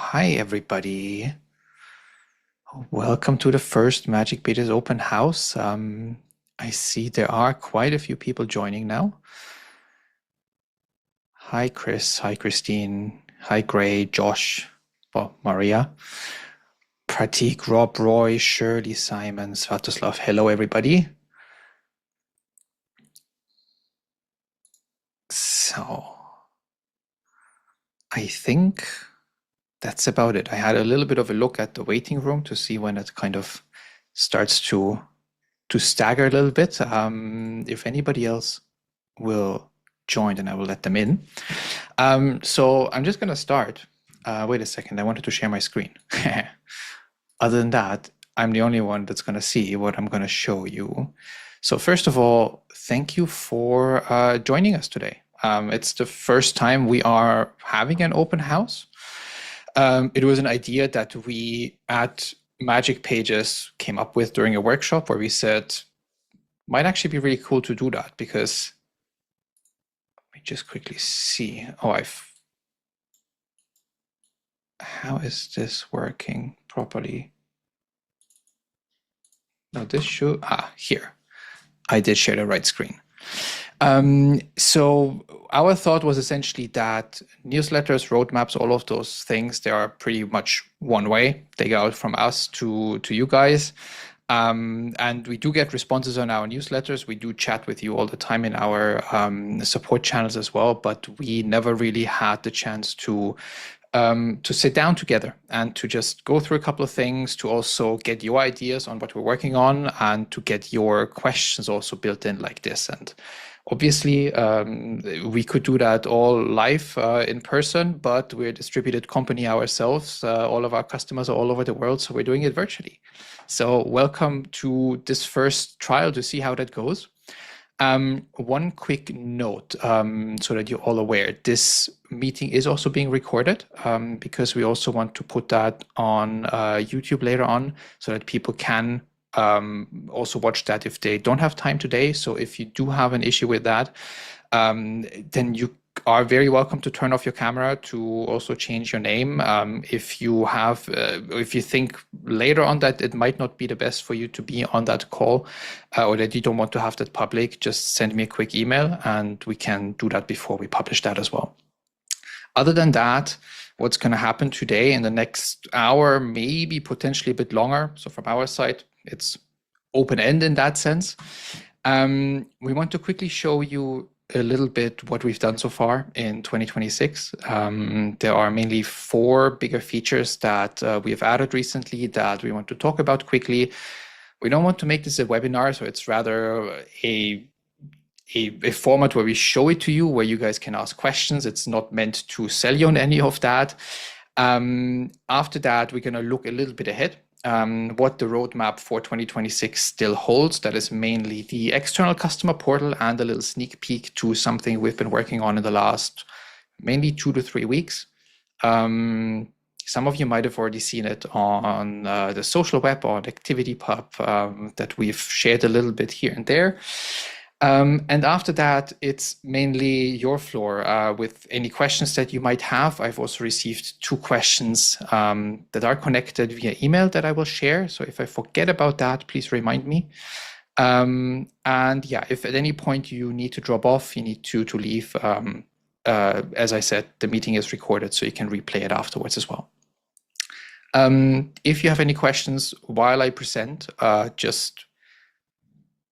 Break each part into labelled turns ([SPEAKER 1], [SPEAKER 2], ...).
[SPEAKER 1] Hi everybody. Welcome to the first Magic Pages open house. I see there are quite a few people joining now. Hi Chris, hi Christine, hi Gray, Josh, Maria, Pratik, Rob, Roy, Shirley, Simon, Svatoslav. Hello everybody. So, I think that's about it. I had a little bit of a look at the waiting room to see when it kind of starts to stagger a little bit. If anybody else will join, then I will let them in. So I'm just going to start. Wait a second, I wanted to share my screen. Other than that, I'm the only one that's going to see what I'm going to show you. So first of all, thank you for joining us today. It's the first time we are having an open house. It was an idea that we at Magic Pages came up with during a workshop where we said, might actually be really cool to do that because, let me just quickly see. How is this working properly? No, this should, here. I did share the right screen. So our thought was essentially that newsletters, roadmaps, all of those things, they are pretty much one way. They go out from us to you guys. And we do get responses on our newsletters. We do chat with you all the time in our support channels as well, but we never really had the chance to sit down together and to just go through a couple of things, to also get your ideas on what we're working on and to get your questions also built in like this. And obviously, we could do that all live in person, but we're a distributed company ourselves. All of our customers are all over the world, so we're doing it virtually. So welcome to this first trial to see how that goes. One quick note, so that you're all aware, this meeting is also being recorded because we also want to put that on YouTube later on so that people can also watch that if they don't have time today. So if you do have an issue with that, then you are very welcome to turn off your camera, to also change your name. If you think later on that it might not be the best for you to be on that call or that you don't want to have that public, just send me a quick email and we can do that before we publish that as well. Other than that, what's going to happen today in the next hour, maybe potentially a bit longer. So from our side, it's open-end in that sense. We want to quickly show you a little bit what we've done so far in 2026. There are mainly 4 bigger features that we have added recently that we want to talk about quickly. We don't want to make this a webinar, so it's rather a format where we show it to you, where you guys can ask questions. It's not meant to sell you on any of that. After that, we're going to look a little bit ahead. What the roadmap for 2026 still holds. That is mainly the external customer portal and a little sneak peek to something we've been working on in the last mainly 2 to 3 weeks. Some of you might have already seen it on the social web or ActivityPub that we've shared a little bit here and there. And after that, it's mainly your floor with any questions that you might have. I've also received 2 questions that are connected via email that I will share. So if I forget about that, please remind me. And yeah, if at any point you need to drop off, you need to leave, as I said, the meeting is recorded, so you can replay it afterwards as well. If you have any questions while I present,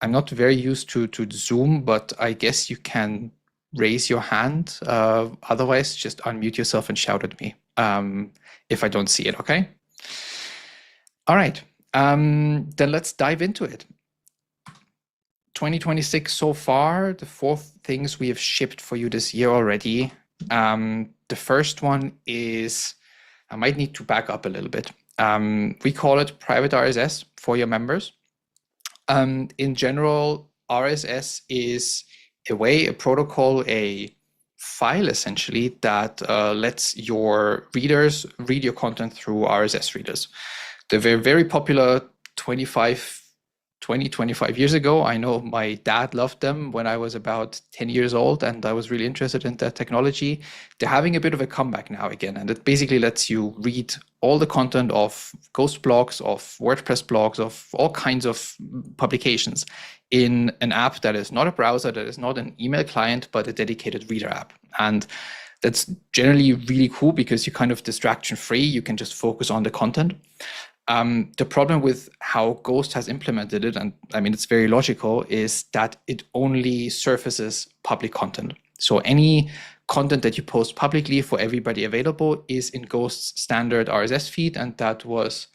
[SPEAKER 1] I'm not very used to Zoom, but I guess you can raise your hand. Otherwise, just unmute yourself and shout at me if I don't see it, okay? All right, then let's dive into it. 2026 so far, the 4 things we have shipped for you this year already. The first one is, I might need to back up a little bit. We call it private RSS for your members. In general, RSS is a protocol, a file essentially that lets your readers read your content through RSS readers. They're very, very popular. 25 20, 25 years ago. I know my dad loved them when I was about 10 years old and I was really interested in that technology. They're having a bit of a comeback now again, and it basically lets you read all the content of Ghost blogs, of WordPress blogs, of all kinds of publications in an app that is not a browser, that is not an email client, but a dedicated reader app. And that's generally really cool because you're kind of distraction free. You can just focus on the content. The problem with how Ghost has implemented it, and I mean, it's very logical, is that it only surfaces public content. So any content that you post publicly for everybody available is in Ghost's standard RSS feed. And that was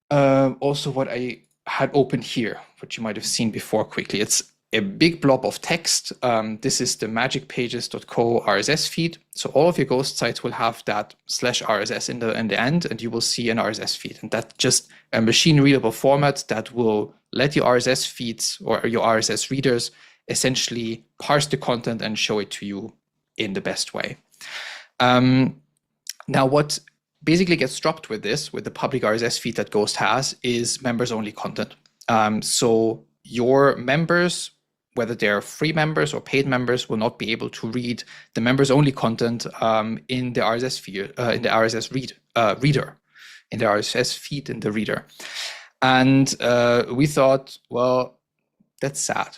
[SPEAKER 1] also what I had opened here, which you might have seen before quickly. It's a big blob of text. This is the magicpages.co RSS feed. So all of your Ghost sites will have that /RSS in the end, and you will see an RSS feed. And that's just a machine readable format that will let your RSS feeds or your RSS readers essentially parse the content and show it to you in the best way. Now, what basically gets dropped with this, with the public RSS feed that Ghost has, is members only content. So your members, whether they're free members or paid members, will not be able to read the members only content in the RSS feed, in the RSS reader, in the RSS feed in the reader. And we thought, well, that's sad.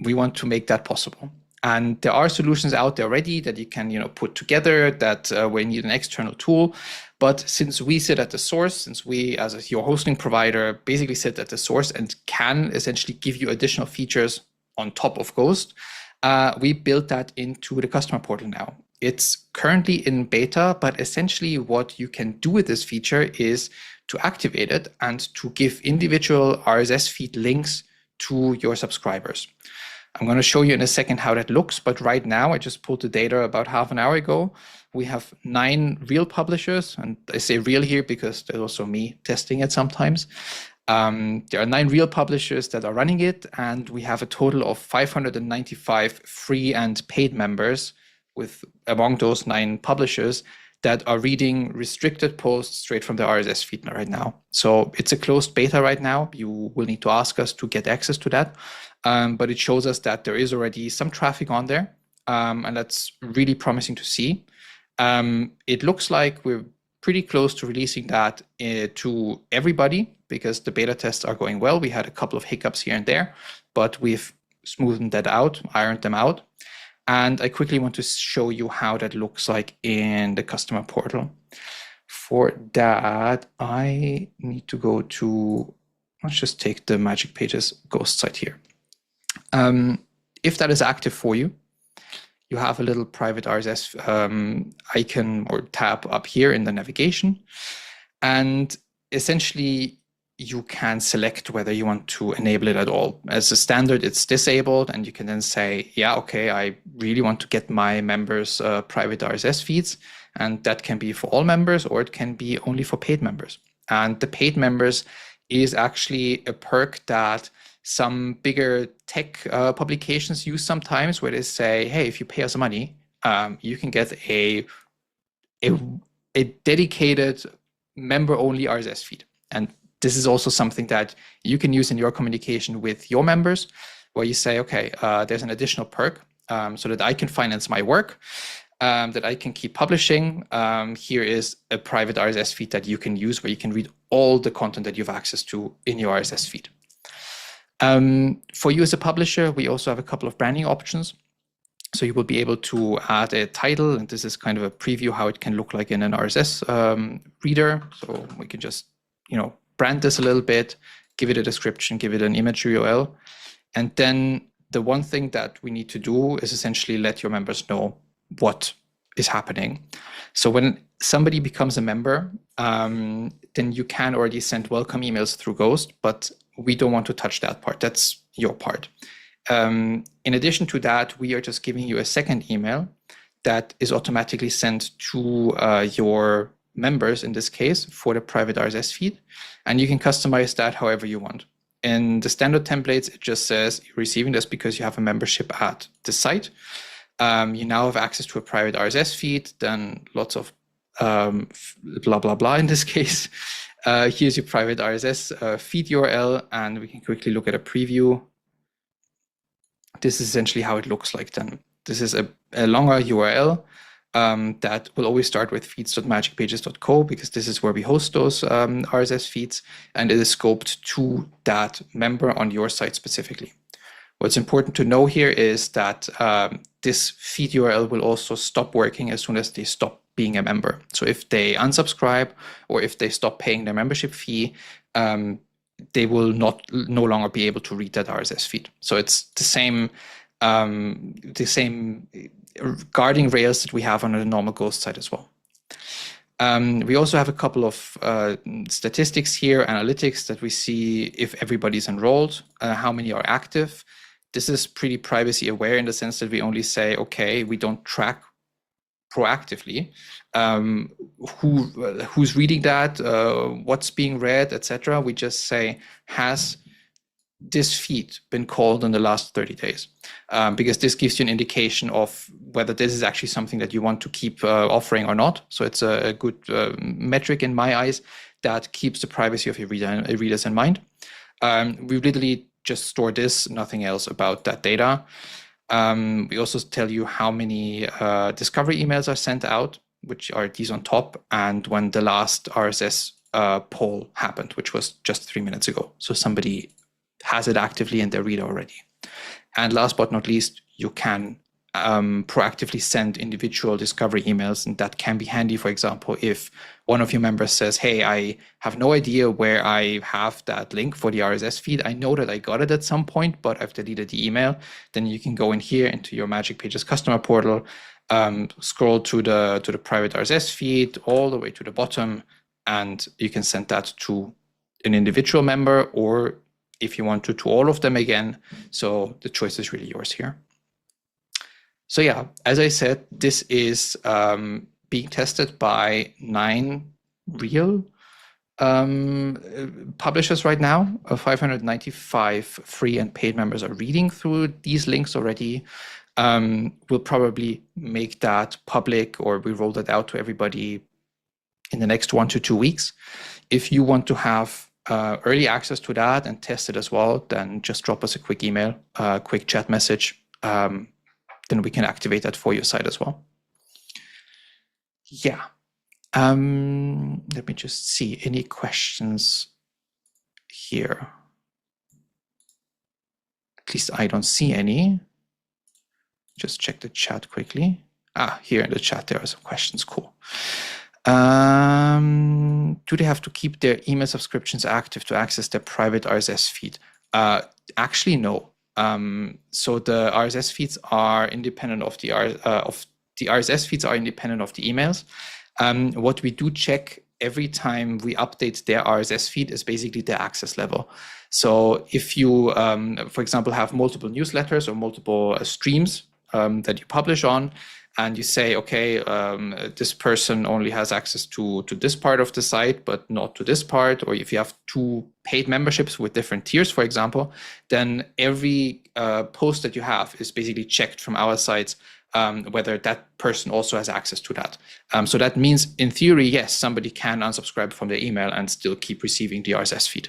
[SPEAKER 1] We want to make that possible. And there are solutions out there already that you can, put together that we need an external tool. But since we sit at the source, since we, as your hosting provider, basically sit at the source and can essentially give you additional features on top of Ghost, we built that into the customer portal now. It's currently in beta, but essentially what you can do with this feature is to activate it and to give individual RSS feed links to your subscribers. I'm going to show you in a second how that looks, but right now, I just pulled the data about half an hour ago. We have 9 real publishers, and I say real here because there's also me testing it sometimes. There are 9 real publishers that are running it, and we have a total of 595 free and paid members with among those 9 publishers that are reading restricted posts straight from the RSS feed right now. So it's a closed beta right now. You will need to ask us to get access to that. But it shows us that there is already some traffic on there, and that's really promising to see. It looks like we're pretty close to releasing that to everybody because the beta tests are going well. We had a couple of hiccups here and there, but we've smoothed that out, ironed them out. And I quickly want to show you how that looks like in the customer portal. For that, I need to go to, let's just take the Magic Pages Ghost site here. If that is active for you, you have a little private RSS icon or tab up here in the navigation. And essentially, you can select whether you want to enable it at all. As a standard, it's disabled, and you can then say, yeah, okay, I really want to get my members private RSS feeds. And that can be for all members, or it can be only for paid members. And the paid members is actually a perk that some bigger tech publications use sometimes, where they say, hey, if you pay us money, you can get a dedicated member-only RSS feed. And this is also something that you can use in your communication with your members, where you say, okay, there's an additional perk so that I can finance my work, that I can keep publishing. Here is a private RSS feed that you can use where you can read all the content that you have access to in your RSS feed. For you as a publisher, we also have a couple of branding options. So you will be able to add a title, and this is kind of a preview how it can look like in an RSS reader. So we can just, brand this a little bit, give it a description, give it an image URL. And then the one thing that we need to do is essentially let your members know what is happening. So when somebody becomes a member, then you can already send welcome emails through Ghost, but we don't want to touch that part. That's your part. In addition to that, we are just giving you a second email that is automatically sent to your members, in this case, for the private RSS feed. And you can customize that however you want. In the standard templates, it just says you're receiving this because you have a membership at the site. You now have access to a private RSS feed, then lots of blah, blah, blah in this case. Here's your private RSS feed URL, and we can quickly look at a preview. This is essentially how it looks like then. This is a longer URL that will always start with feeds.magicpages.co, because this is where we host those RSS feeds, and it is scoped to that member on your site specifically. What's important to know here is that this feed URL will also stop working as soon as they stop being a member. So if they unsubscribe or if they stop paying their membership fee, they will no longer be able to read that RSS feed. So it's the same guarding rails that we have on a normal Ghost site as well. We also have a couple of statistics here, analytics, that we see if everybody's enrolled, how many are active. This is pretty privacy aware in the sense that we only say, okay, we don't track proactively who's reading that, what's being read, etc. We just say, has this feed been called in the last 30 days? Because this gives you an indication of whether this is actually something that you want to keep offering or not. So it's a good metric in my eyes that keeps the privacy of your readers in mind. We literally just store this, nothing else about that data. We also tell you how many discovery emails are sent out, which are these on top, and when the last RSS poll happened, which was just 3 minutes ago. So somebody has it actively in their reader already. And last but not least, you can proactively send individual discovery emails, and that can be handy. For example, if one of your members says, hey, I have no idea where I have that link for the RSS feed. I know that I got it at some point, but I've deleted the email. Then you can go in here into your Magic Pages customer portal, scroll to the private RSS feed all the way to the bottom, and you can send that to an individual member, or if you want to all of them again. So the choice is really yours here. So yeah, as I said, this is being tested by 9 real publishers right now. 595 free and paid members are reading through these links already. We'll probably make that public, or we roll that out to everybody in the next 1 to 2 weeks. If you want to have early access to that and test it as well, then just drop us a quick email, a quick chat message. Then we can activate that for your site as well. Yeah. Let me just see any questions here. At least I don't see any. Just check the chat quickly. Here in the chat, there are some questions. Cool. Do they have to keep their email subscriptions active to access their private RSS feed? Actually, no. So the RSS feeds are independent of the RSS feeds are independent of the emails. What we do check every time we update their RSS feed is basically their access level. So if you, for example, have multiple newsletters or multiple streams that you publish on, and you say, okay, this person only has access to this part of the site, but not to this part, or if you have 2 paid memberships with different tiers, for example, then every post that you have is basically checked from our sites whether that person also has access to that. So that means, in theory, yes, somebody can unsubscribe from their email and still keep receiving the RSS feed.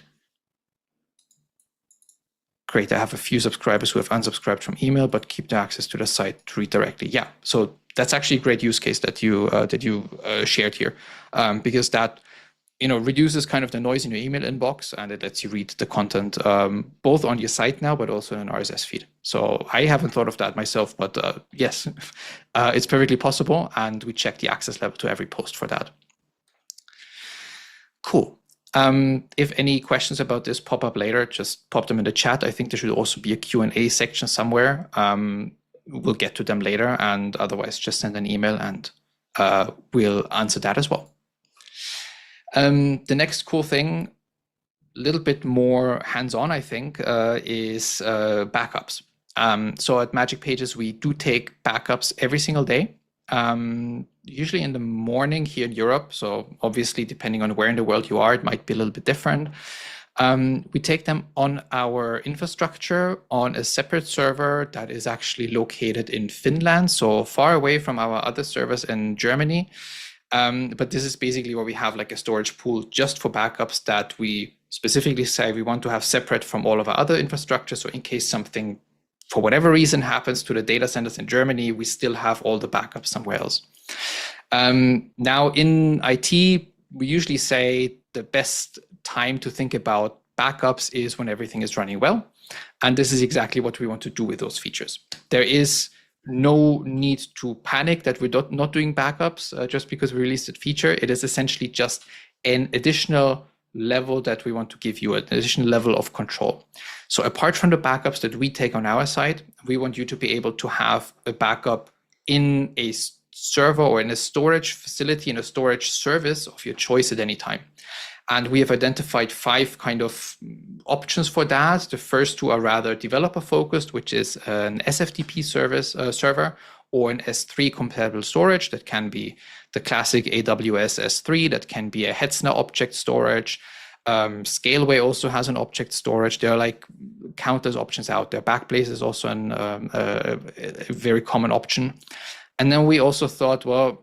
[SPEAKER 1] Great, I have a few subscribers who have unsubscribed from email but keep the access to the site to read directly. Yeah, so that's actually a great use case that you shared here, because that reduces kind of the noise in your email inbox, and it lets you read the content both on your site now, but also in an RSS feed. So I haven't thought of that myself, but yes, it's perfectly possible, and we check the access level to every post for that. Cool. If any questions about this pop up later, just pop them in the chat. I think there should also be a Q&A section somewhere. We'll get to them later, and otherwise just send an email and we'll answer that as well. The next cool thing, a little bit more hands-on, I think, is backups. So at Magic Pages, we do take backups every single day. Usually in the morning here in Europe. So obviously, depending on where in the world you are, it might be a little bit different. We take them on our infrastructure on a separate server that is actually located in Finland, so far away from our other servers in Germany. But this is basically where we have like a storage pool just for backups that we specifically say we want to have separate from all of our other infrastructure. So in case something, for whatever reason, happens to the data centers in Germany, we still have all the backups somewhere else. Now in IT, we usually say the best time to think about backups is when everything is running well. And this is exactly what we want to do with those features. There is no need to panic that we're not doing backups just because we released that feature. It is essentially just an additional level that we want to give you, an additional level of control. So apart from the backups that we take on our side, we want you to be able to have a backup in a server or in a storage facility, in a storage service of your choice at any time. And we have identified 5 kind of options for that. The first 2 are rather developer focused, which is an SFTP server or an S3 compatible storage. That can be the classic AWS S3, that can be a Hetzner object storage. Scaleway also has an object storage. There are like countless options out there. Backblaze is also a very common option. And then we also thought, well,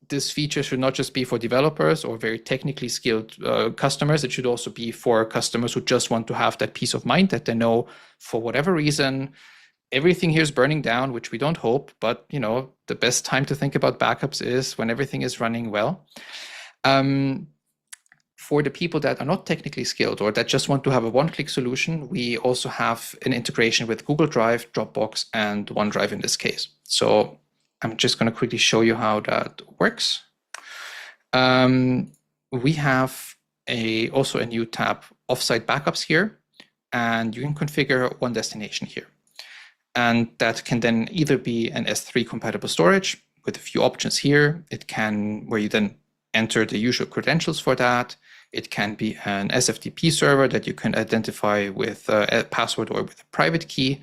[SPEAKER 1] this feature should not just be for developers or very technically skilled customers. It should also be for customers who just want to have that peace of mind that they know for whatever reason, everything here is burning down, which we don't hope, but the best time to think about backups is when everything is running well. For the people that are not technically skilled or that just want to have a one-click solution, we also have an integration with Google Drive, Dropbox, and OneDrive in this case. So I'm just going to quickly show you how that works. We have also a new tab, Offsite Backups here, and you can configure one destination here. And that can then either be an S3 compatible storage with a few options here. It can, where you then enter the usual credentials for that. It can be an SFTP server that you can identify with a password or with a private key.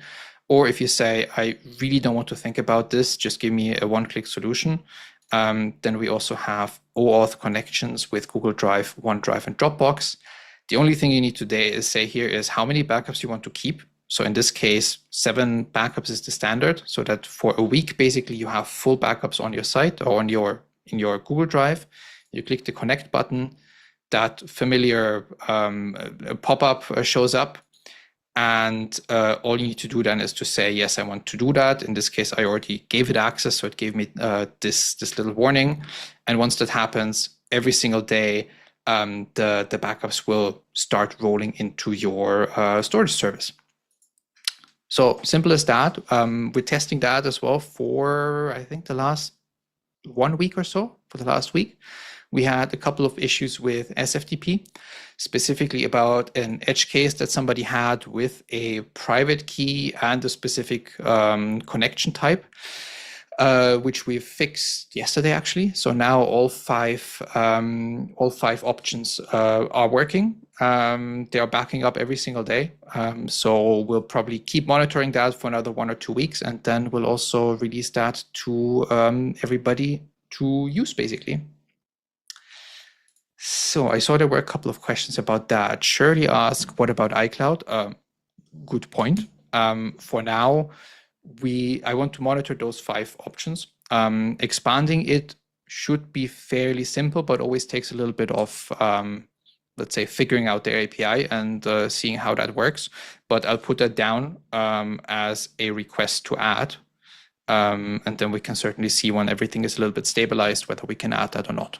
[SPEAKER 1] Or if you say, I really don't want to think about this, just give me a one-click solution, then we also have OAuth connections with Google Drive, OneDrive, and Dropbox. The only thing you need to say here is how many backups you want to keep. So in this case, 7 backups is the standard, so that for a week, basically, you have full backups on your site or in your Google Drive. You click the connect button, that familiar pop-up shows up. And all you need to do then is to say, yes, I want to do that. In this case, I already gave it access, so it gave me this little warning. And once that happens, every single day, the backups will start rolling into your storage service. So simple as that. We're testing that as well for, I think, the last 1 week or so, for the last week. We had a couple of issues with SFTP, specifically about an edge case that somebody had with a private key and a specific connection type, which we fixed yesterday, actually. So now all five options are working. They are backing up every single day. So we'll probably keep monitoring that for another 1 or 2 weeks, and then we'll also release that to everybody to use, basically. So I saw there were a couple of questions about that. Shirley asked, what about iCloud? Good point. For now, I want to monitor those 5 options. Expanding it should be fairly simple, but always takes a little bit of, let's say, figuring out their API and seeing how that works. But I'll put that down as a request to add. And then we can certainly see when everything is a little bit stabilized, whether we can add that or not.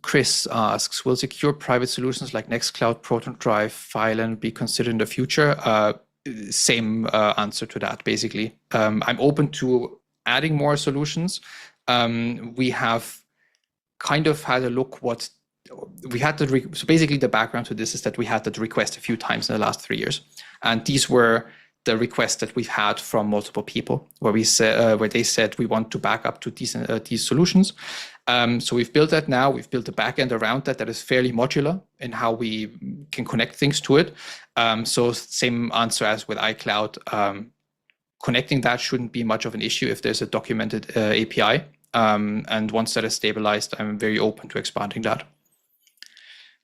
[SPEAKER 1] Chris asks, will secure private solutions like Nextcloud, Proton Drive, Filen be considered in the future? Same answer to that, basically. I'm open to adding more solutions. We have kind of had a look what we had to, so basically the background to this is that we had that request a few times in the last 3 years. And these were the requests that we've had from multiple people where we said, where they said we want to back up to these solutions. So we've built that now. We've built a backend around that is fairly modular in how we can connect things to it. So same answer as with iCloud. Connecting that shouldn't be much of an issue if there's a documented API. And once that is stabilized, I'm very open to expanding that.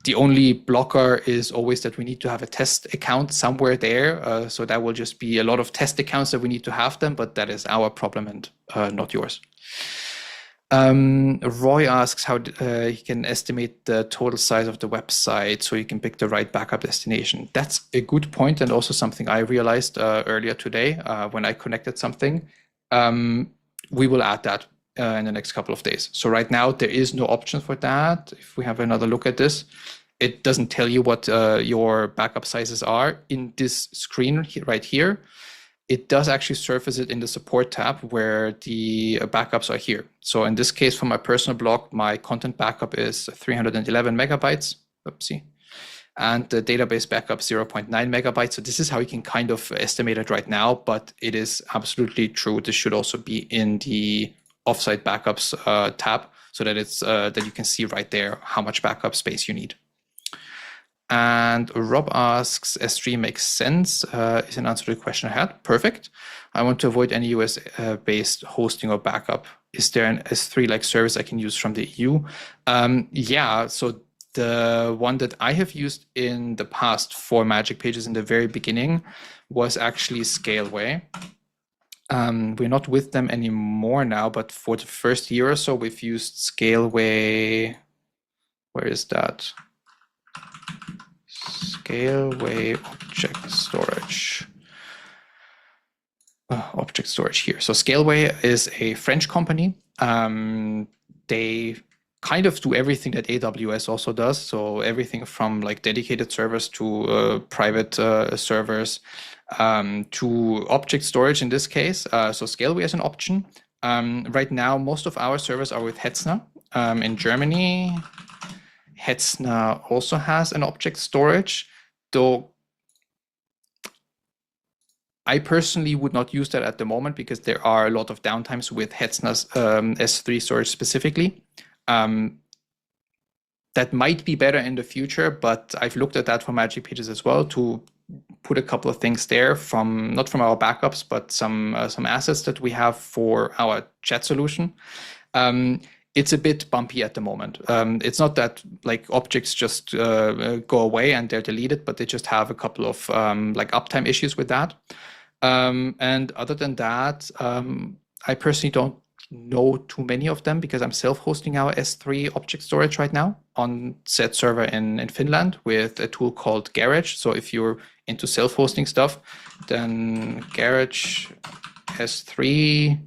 [SPEAKER 1] The only blocker is always that we need to have a test account somewhere there. So that will just be a lot of test accounts that we need to have them, but that is our problem and not yours. Roy asks how he can estimate the total size of the website so you can pick the right backup destination. That's a good point, and also something I realized earlier today when I connected something. We will add that in the next couple of days. So right now there is no option for that. If we have another look at this, it doesn't tell you what your backup sizes are in this screen right here. It does actually surface it in the support tab where the backups are here. So in this case, for my personal blog, my content backup is 311 megabytes. Oopsie. And the database backup 0.9 megabytes. So this is how you can kind of estimate it right now, but it is absolutely true. This should also be in the offsite backups tab so that it's that you can see right there how much backup space you need. And Rob asks, S3 makes sense, is an answer to the question I had. Perfect. I want to avoid any US-based hosting or backup. Is there an S3-like service I can use from the EU? Yeah, so the one that I have used in the past for Magic Pages in the very beginning was actually Scaleway. We're not with them anymore now, but for the first year or so, we've used Scaleway. Where is that? Scaleway object storage. Object storage here. So Scaleway is a French company. They kind of do everything that AWS also does. So everything from like dedicated servers to private servers to object storage in this case. So Scaleway is an option. Right now, most of our servers are with Hetzner in Germany. Hetzner also has an object storage, though I personally would not use that at the moment because there are a lot of downtimes with Hetzner's S3 storage specifically. That might be better in the future, but I've looked at that for Magic Pages as well to put a couple of things there from not from our backups, but some assets that we have for our chat solution. It's a bit bumpy at the moment. It's not that like objects just go away and they're deleted, but they just have a couple of like uptime issues with that. And other than that, I personally don't know too many of them because I'm self-hosting our S3 object storage right now on said server in Finland with a tool called Garage. So if you're into self-hosting stuff, then Garage S3,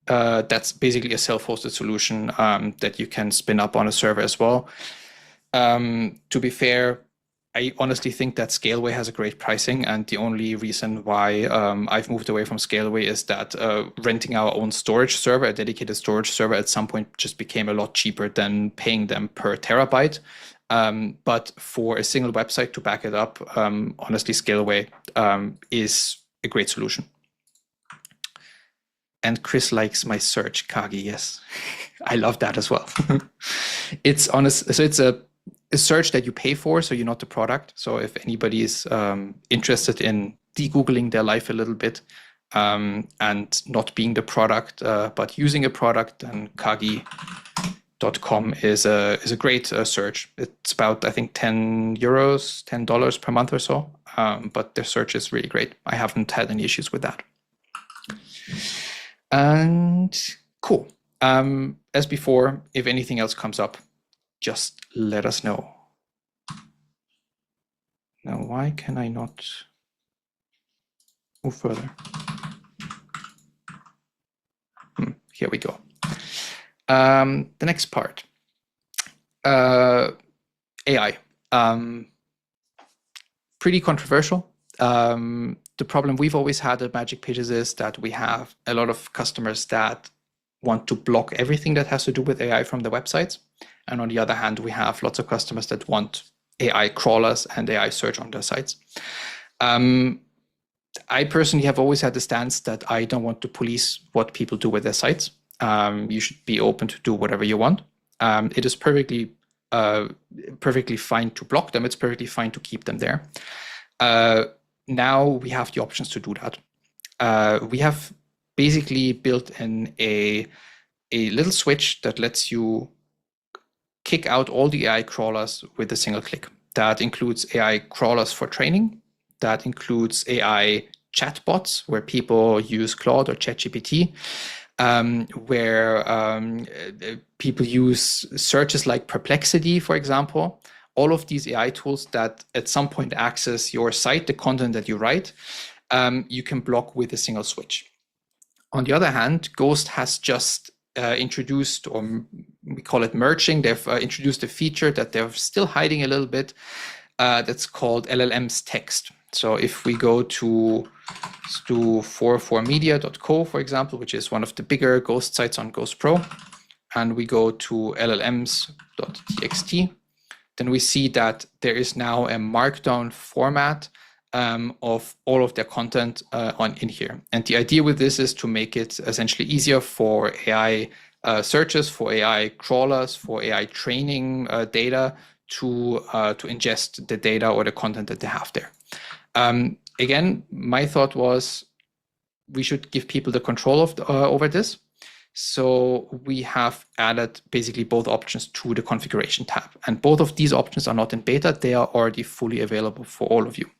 [SPEAKER 1] that's basically a self-hosted solution that you can spin up on a server as well. To be fair, I honestly think that Scaleway has a great pricing, and the only reason why I've moved away from Scaleway is that renting our own storage server, a dedicated storage server, at some point just became a lot cheaper than paying them per terabyte. But for a single website to back it up, honestly, Scaleway is a great solution. And Chris likes my search, Kagi. Yes, I love that as well. It's honest. So it's a search that you pay for, so you're not the product. So if anybody is interested in de-Googling their life a little bit and not being the product, but using a product, then Kagi.com is a great search. It's about, I think, $10 per month or so. But their search is really great. I haven't had any issues with that. And cool. As before, if anything else comes up, just let us know. Now, why can I not move further? Here we go. The next part, AI. Pretty controversial. The problem we've always had at Magic Pages is that we have a lot of customers that want to block everything that has to do with AI from the websites. And on the other hand, we have lots of customers that want AI crawlers and AI search on their sites. I personally have always had the stance that I don't want to police what people do with their sites. You should be open to do whatever you want. It is perfectly fine to block them. It's perfectly fine to keep them there. Now we have the options to do that. We have basically built in a little switch that lets you kick out all the AI crawlers with a single click. That includes AI crawlers for training. That includes AI chatbots where people use Claude or ChatGPT. where people use searches like Perplexity, for example. All of these AI tools that at some point access your site, the content that you write, you can block with a single switch. On the other hand, Ghost has just introduced, or we call it merging, they've introduced a feature that they're still hiding a little bit, that's called llms.txt. So if we go to 44media.co, for example, which is one of the bigger Ghost sites on Ghost Pro, and we go to llms.txt, then we see that there is now a markdown format of all of their content in here. And the idea with this is to make it essentially easier for AI searches, for AI crawlers, for AI training data to ingest the data or the content that they have there. Again, my thought was we should give people the control of over this. So we have added basically both options to the configuration tab. And both of these options are not in beta. They are already fully available for all of you.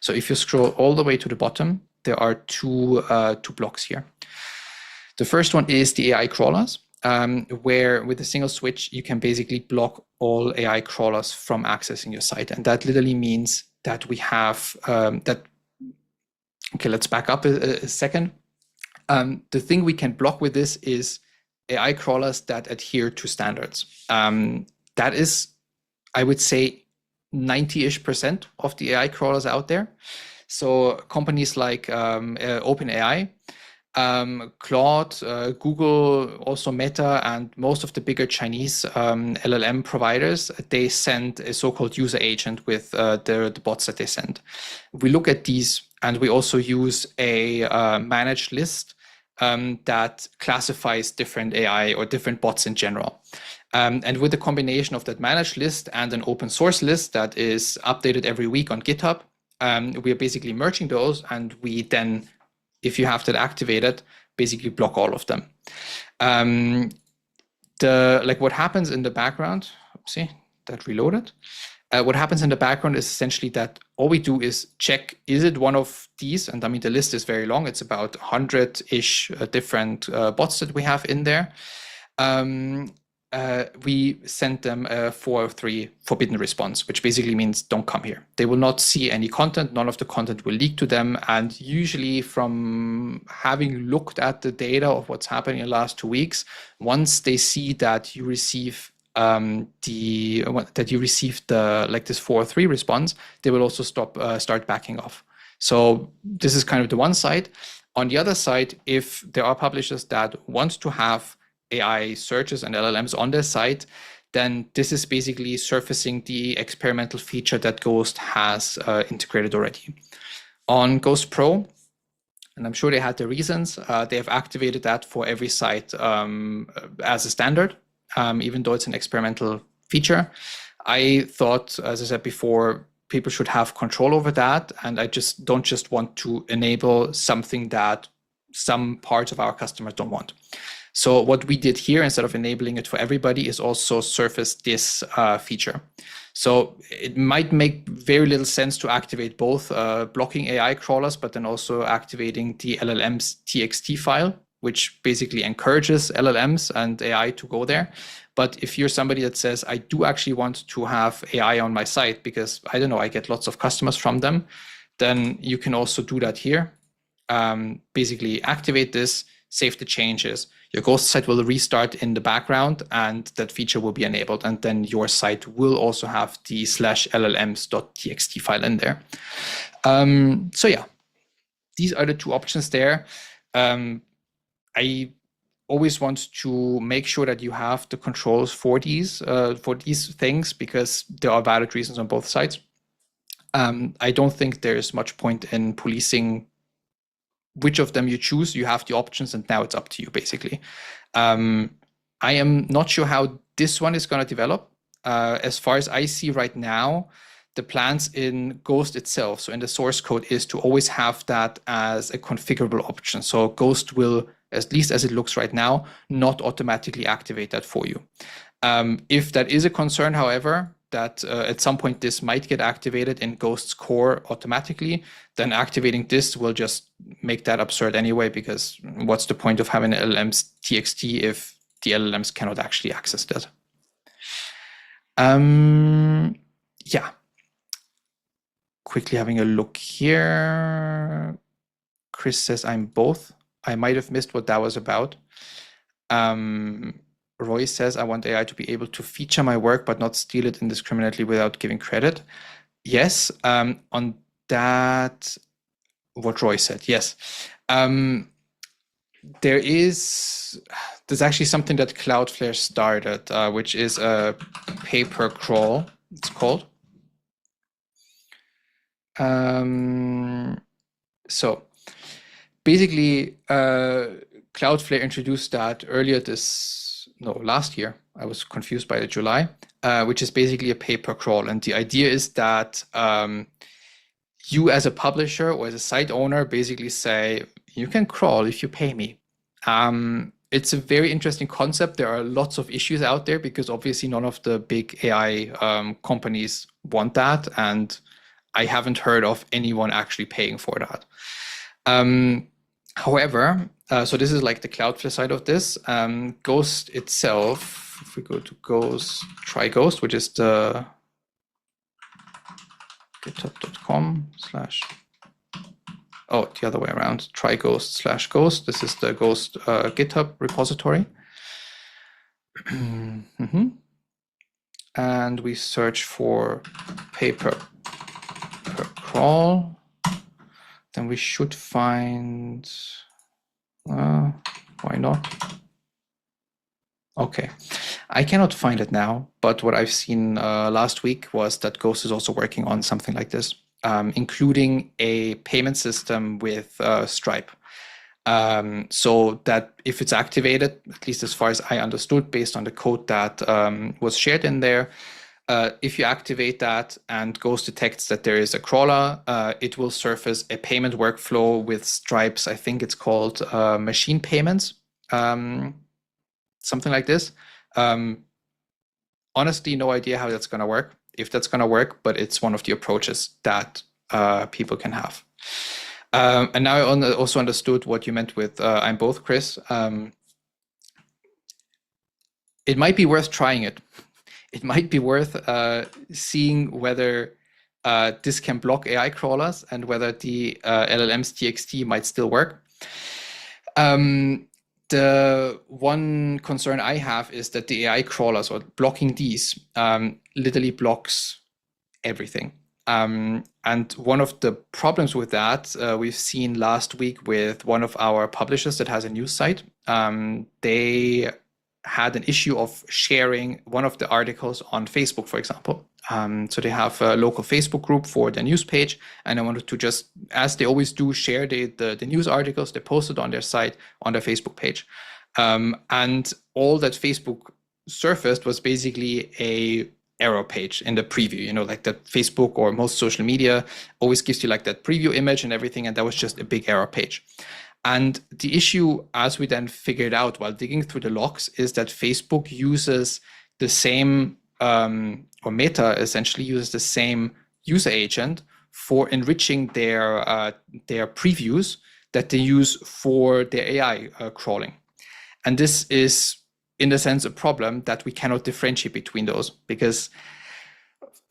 [SPEAKER 1] So if you scroll all the way to the bottom, there are two blocks here. The first one is the AI crawlers, where with a single switch, you can basically block all AI crawlers from accessing your site. And that literally means that we have okay, let's back up a second. The thing we can block with this is AI crawlers that adhere to standards. That is, I would say, 90-ish% of the AI crawlers out there. So companies like OpenAI, Claude, Google, also Meta, and most of the bigger Chinese LLM providers, they send a so-called user agent with the bots that they send. We look at these, and we also use a managed list that classifies different AI or different bots in general. And with the combination of that managed list and an open source list that is updated every week on GitHub, we are basically merging those, and we then, if you have that activated, basically block all of them. What happens in the background, see, that reloaded. What happens in the background is essentially that all we do is check, is it one of these? And I mean, the list is very long. It's about 100-ish different bots that we have in there. We send them a 403 forbidden response, which basically means don't come here. They will not see any content. None of the content will leak to them. And usually from having looked at the data of what's happening in the last 2 weeks, once they see that you receive this 403 response, they will also start backing off. So this is kind of the one side. On the other side, if there are publishers that want to have AI searches and LLMs on their site, then this is basically surfacing the experimental feature that Ghost has integrated already. On Ghost Pro, and I'm sure they had their reasons, they have activated that for every site as a standard, even though it's an experimental feature. I thought, as I said before, people should have control over that, and I just don't want to enable something that some parts of our customers don't want. So what we did here, instead of enabling it for everybody, is also surface this feature. So it might make very little sense to activate both blocking AI crawlers, but then also activating the llms.txt file, which basically encourages LLMs and AI to go there. But if you're somebody that says, I do actually want to have AI on my site because, I don't know, I get lots of customers from them, then you can also do that here. Basically activate this, save the changes. Your Ghost site will restart in the background, and that feature will be enabled. And then your site will also have the /llms.txt file in there. So yeah, these are the two options there. I always want to make sure that you have the controls for these things, because there are valid reasons on both sides. I don't think there's much point in policing which of them you choose. You have the options, and now it's up to you, basically. I am not sure how this one is going to develop. As far as I see right now, the plans in Ghost itself, so in the source code, is to always have that as a configurable option. So Ghost will, at least as it looks right now, not automatically activate that for you. If that is a concern, however, that at some point this might get activated in Ghost's core automatically, then activating this will just make that absurd anyway, because what's the point of having llms.txt if the LLMs cannot actually access that? Yeah. Quickly having a look here. Chris says, I'm both. I might have missed what that was about. Roy says, I want AI to be able to feature my work, but not steal it indiscriminately without giving credit. Yes, on that, what Roy said, yes. There's actually something that Cloudflare started, which is a paper crawl, it's called. So basically, Cloudflare introduced that last year. I was confused by the July, which is basically a paper crawl. And the idea is that you as a publisher or as a site owner basically say, you can crawl if you pay me. It's a very interesting concept. There are lots of issues out there because obviously none of the big AI companies want that. And I haven't heard of anyone actually paying for that. However, so this is like the Cloudflare side of this. Ghost itself, if we go to Ghost, try Ghost, which is the github.com/ the other way around, try Ghost/Ghost. This is the Ghost GitHub repository. And we search for paper crawl. Then we should find, why not? Okay, I cannot find it now, but what I've seen last week was that Ghost is also working on something like this, including a payment system with Stripe. So that if it's activated, at least as far as I understood, based on the code that was shared in there, if you activate that and Ghost detects that there is a crawler, it will surface a payment workflow with Stripe's, I think it's called machine payments, something like this. Honestly, no idea how that's going to work, if that's going to work, but it's one of the approaches that people can have. And now I also understood what you meant with I'm both, Chris. It might be worth trying it. It might be worth seeing whether this can block AI crawlers and whether the llms.txt might still work. The one concern I have is that the AI crawlers, or blocking these, literally blocks everything. And one of the problems with that, we've seen last week with one of our publishers that has a news site. They had an issue of sharing one of the articles on Facebook, for example. So they have a local Facebook group for the news page, and I wanted to just, as they always do, share the news articles they posted on their site, on their Facebook page. And all that Facebook surfaced was basically a error page in the preview, you know, like that Facebook or most social media always gives you like that preview image and everything, and that was just a big error page. And the issue, as we then figured out while digging through the logs, is that Facebook uses the same, or Meta essentially uses the same user agent for enriching their previews that they use for their AI crawling. And this is, in a sense, a problem that we cannot differentiate between those, because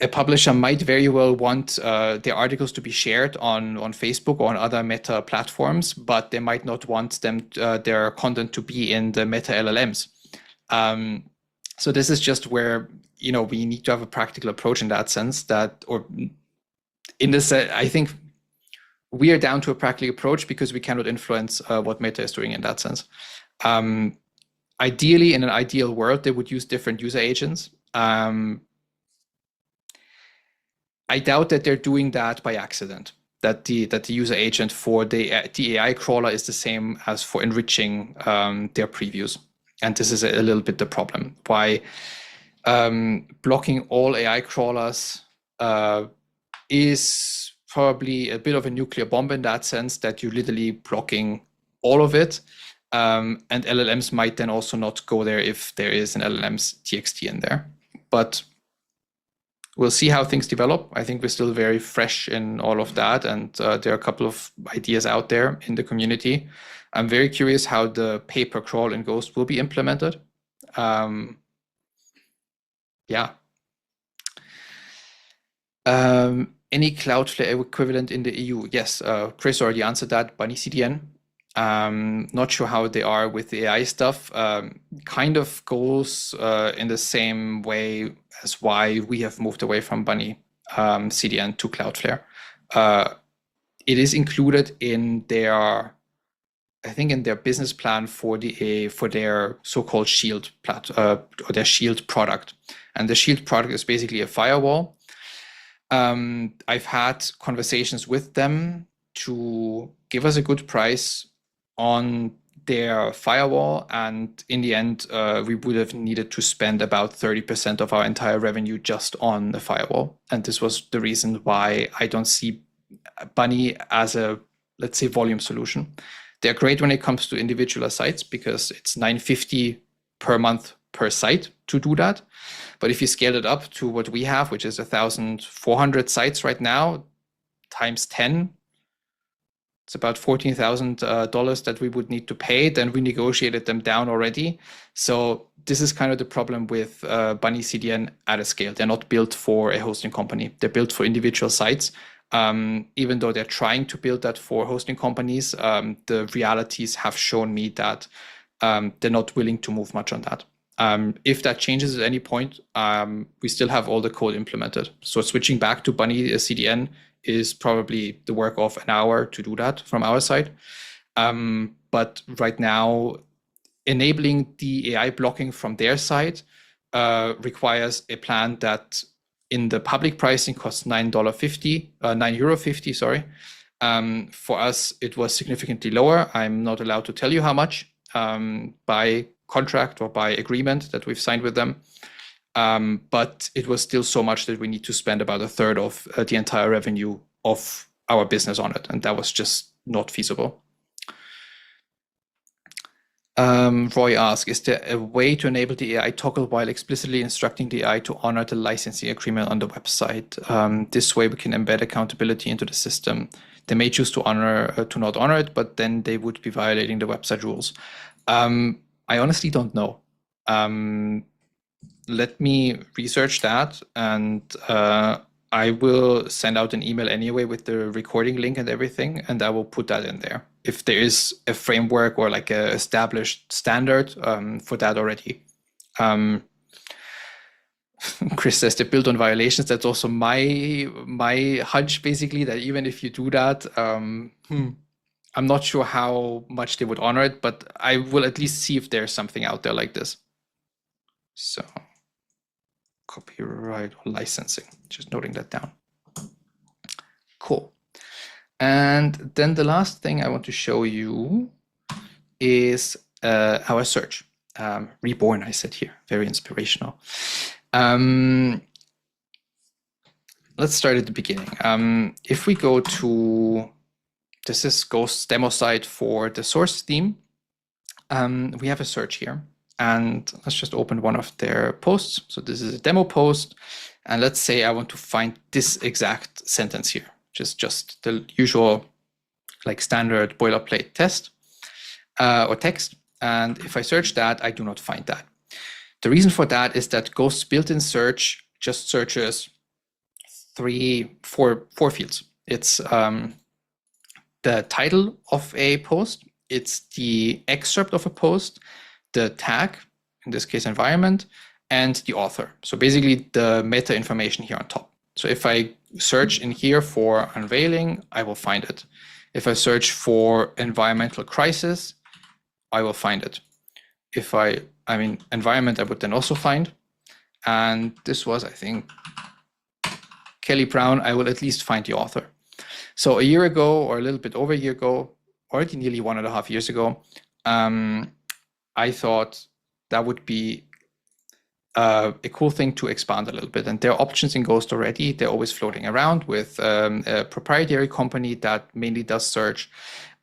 [SPEAKER 1] a publisher might very well want their articles to be shared on Facebook or on other Meta platforms, but they might not want them their content to be in the Meta LLMs. So this is just where, you know, we need to have a practical approach in that sense. That, or in this, I think we are down to a practical approach because we cannot influence what Meta is doing in that sense. Ideally, in an ideal world, they would use different user agents. I doubt that they're doing that by accident, that the user agent for the AI crawler is the same as for enriching their previews. And this is a little bit the problem. Why blocking all AI crawlers is probably a bit of a nuclear bomb in that sense, that you're literally blocking all of it. And LLMs might then also not go there if there is an LLM's TXT in there. But we'll see how things develop. I think we're still very fresh in all of that, and there are a couple of ideas out there in the community. I'm very curious how the pay-per-crawl in Ghost will be implemented. Yeah. Any Cloudflare equivalent in the EU? Yes, Chris already answered that. Bunny CDN. Not sure how they are with the AI stuff. Kind of goes in the same way as why we have moved away from Bunny CDN to Cloudflare. It is included in their, I think, in their business plan for their so-called Shield or their Shield product. And the Shield product is basically a firewall. I've had conversations with them to give us a good price on their firewall, and in the end, we would have needed to spend about 30% of our entire revenue just on the firewall. And this was the reason why I don't see Bunny as a, let's say, volume solution. They're great when it comes to individual sites because it's $950 per month per site to do that. But if you scale it up to what we have, which is 1,400 sites right now, times 10, it's about $14,000 that we would need to pay. Then we negotiated them down already. So this is kind of the problem with Bunny CDN at a scale. They're not built for a hosting company. They're built for individual sites. Even though they're trying to build that for hosting companies, the realities have shown me that they're not willing to move much on that. If that changes at any point, we still have all the code implemented. So switching back to Bunny CDN is probably the work of an hour to do that from our side. But right now, enabling the AI blocking from their side requires a plan that in the public pricing costs €9.50, sorry. For us, it was significantly lower. I'm not allowed to tell you how much by contract or by agreement that we've signed with them. But it was still so much that we need to spend about a third of the entire revenue of our business on it. And that was just not feasible. Roy asks, is there a way to enable the AI toggle while explicitly instructing the AI to honor the licensing agreement on the website? This way we can embed accountability into the system. They may choose to not honor it, but then they would be violating the website rules. I honestly don't know. Let me research that, and I will send out an email anyway with the recording link and everything, and I will put that in there. If there is a framework or like a established standard for that already. Chris says they're built on violations. That's also my hunch, basically, that even if you do that, I'm not sure how much they would honor it, but I will at least see if there's something out there like this. So copyright or licensing, just noting that down. Cool. And then the last thing I want to show you is our search. Reborn, I said here, very inspirational. Let's start at the beginning. If we go to, this is Ghost's demo site for the source theme, we have a search here. And let's just open one of their posts. So this is a demo post. And let's say I want to find this exact sentence here, which is just the usual, like, standard boilerplate test or text. And if I search that, I do not find that. The reason for that is that Ghost's built-in search just searches four fields. It's the title of a post, it's the excerpt of a post, the tag, in this case environment, and the author. So basically the meta information here on top. So if I search in here for unveiling, I will find it. If I search for environmental crisis, I will find it. If environment, I would then also find. And this was, I think, Kelly Brown, I will at least find the author. So a year ago, or a little bit over a year ago, already nearly 1.5 years ago, I thought that would be a cool thing to expand a little bit. And there are options in Ghost already. They're always floating around with a proprietary company that mainly does search.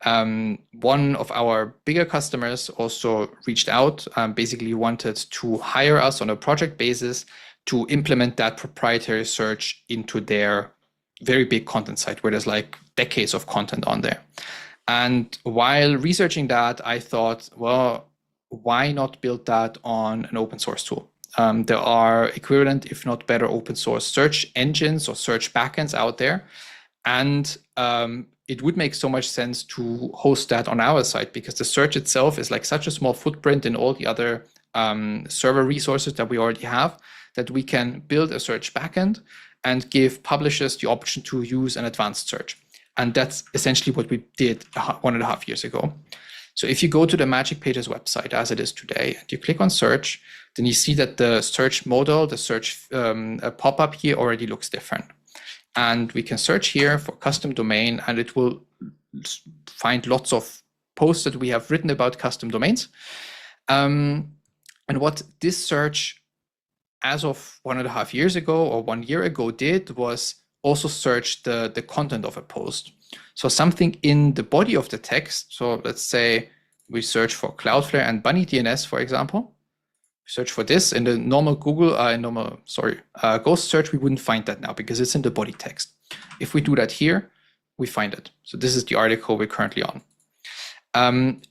[SPEAKER 1] One of our bigger customers also reached out, basically wanted to hire us on a project basis to implement that proprietary search into their very big content site where there's like decades of content on there. And while researching that, I thought, well, why not build that on an open source tool? There are equivalent, if not better, open source search engines or search backends out there. And it would make so much sense to host that on our site, because the search itself is like such a small footprint in all the other server resources that we already have, that we can build a search backend and give publishers the option to use an advanced search. And that's essentially what we did 1.5 years ago. So if you go to the Magic Pages website as it is today, and you click on search, then you see that the search modal, the search pop-up here already looks different. And we can search here for custom domain, and it will find lots of posts that we have written about custom domains. And what this search, as of 1.5 years ago or 1 year ago, did was also search the content of a post. So something in the body of the text. So let's say we search for Cloudflare and Bunny DNS, for example. Search for this in the normal Google, Ghost search, we wouldn't find that now because it's in the body text. If we do that here, we find it. So this is the article we're currently on.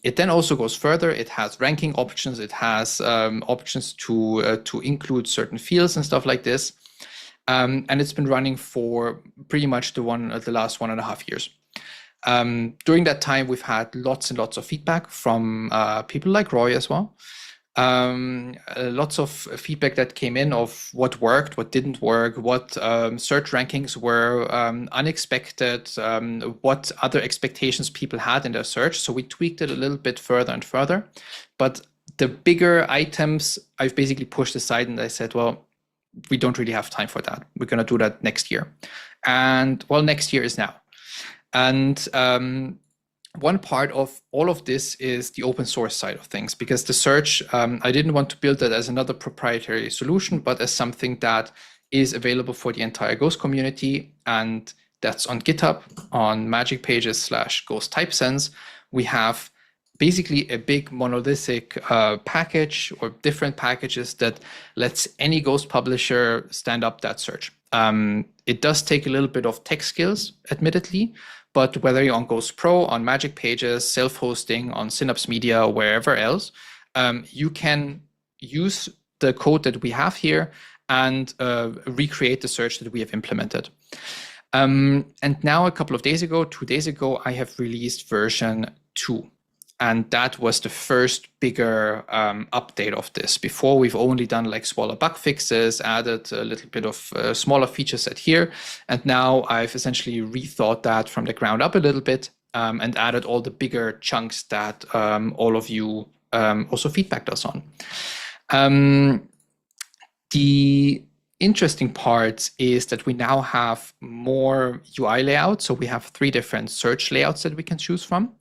[SPEAKER 1] It then also goes further. It has ranking options. It has options to include certain fields and stuff like this. And it's been running for pretty much the last 1.5 years. During that time, we've had lots and lots of feedback from people like Roy as well. Lots of feedback that came in of what worked, what didn't work, what search rankings were unexpected, what other expectations people had in their search. So we tweaked it a little bit further and further. But the bigger items I've basically pushed aside, and I said, well, we don't really have time for that. We're going to do that next year. And well, next year is now. And one part of all of this is the open source side of things, because the search, I didn't want to build that as another proprietary solution, but as something that is available for the entire Ghost community. And that's on GitHub, on Magic Pages /Ghost Typesense. We have basically a big monolithic package or different packages that lets any Ghost publisher stand up that search. It does take a little bit of tech skills, admittedly, but whether you're on Ghost Pro, on Magic Pages, self-hosting, on Synapse Media, or wherever else, you can use the code that we have here and recreate the search that we have implemented. And now a couple of days ago, 2 days ago, I have released version 2. And that was the first bigger update of this. Before, we've only done like smaller bug fixes, added a little bit of smaller feature set here. And now I've essentially rethought that from the ground up a little bit and added all the bigger chunks that all of you also feedbacked us on. The interesting part is that we now have more UI layouts. So we have 3 different search layouts that we can choose from.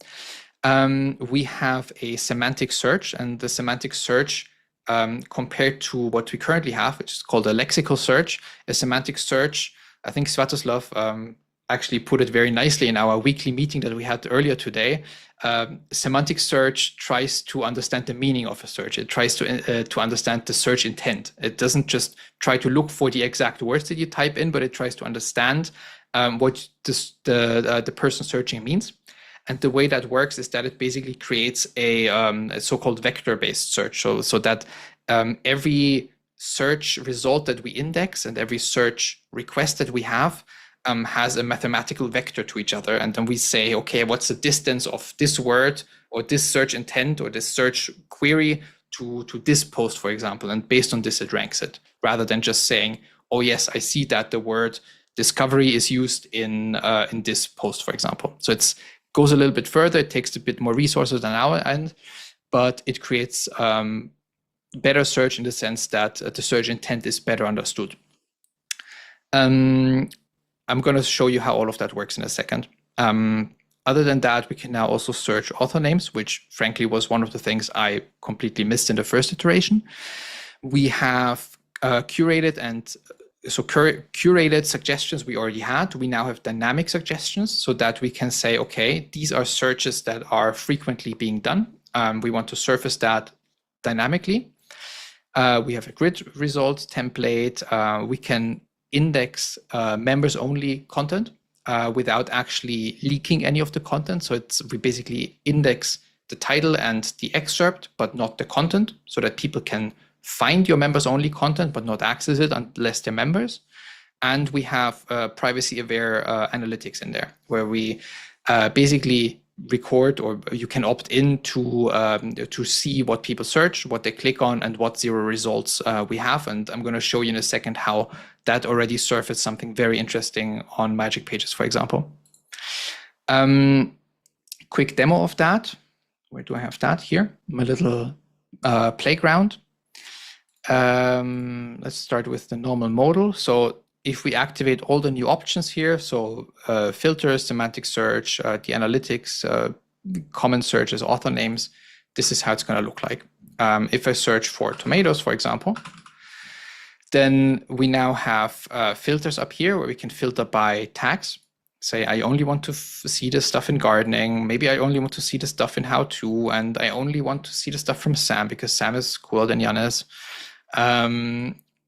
[SPEAKER 1] We have a semantic search, and the semantic search compared to what we currently have, which is called a lexical search, a semantic search, I think Svatoslav actually put it very nicely in our weekly meeting that we had earlier today. Semantic search tries to understand the meaning of a search. It tries to understand the search intent. It doesn't just try to look for the exact words that you type in, but it tries to understand what the person searching means. And the way that works is that it basically creates a so-called vector-based search. So that every search result that we index and every search request that we have has a mathematical vector to each other. And then we say, okay, what's the distance of this word or this search intent or this search query to this post, for example. And based on this, it ranks it, rather than just saying, oh, yes, I see that the word discovery is used in this post, for example. So it's goes a little bit further. It takes a bit more resources than our end, but it creates better search in the sense that the search intent is better understood. I'm going to show you how all of that works in a second. Other than that, we can now also search author names, which frankly was one of the things I completely missed in the first iteration. We have curated suggestions we already had. We now have dynamic suggestions so that we can say, okay, these are searches that are frequently being done. We want to surface that dynamically. We have a grid results template. We can index members-only content without actually leaking any of the content. So we basically index the title and the excerpt, but not the content, so that people can find your members-only content, but not access it unless they're members. And we have privacy-aware analytics in there, where we basically record, or you can opt in to see what people search, what they click on, and what zero results we have. And I'm going to show you in a second how that already surfaced something very interesting on Magic Pages, for example. Quick demo of that. Where do I have that? Here, my little playground. Let's start with the normal modal. So if we activate all the new options here, so filters, semantic search, the analytics, common searches, author names, this is how it's going to look like. If I search for tomatoes, for example, then we now have filters up here where we can filter by tags. Say, I only want to see the stuff in gardening. Maybe I only want to see the stuff in how-to, and I only want to see the stuff from Sam because Sam is cooler than Jan is.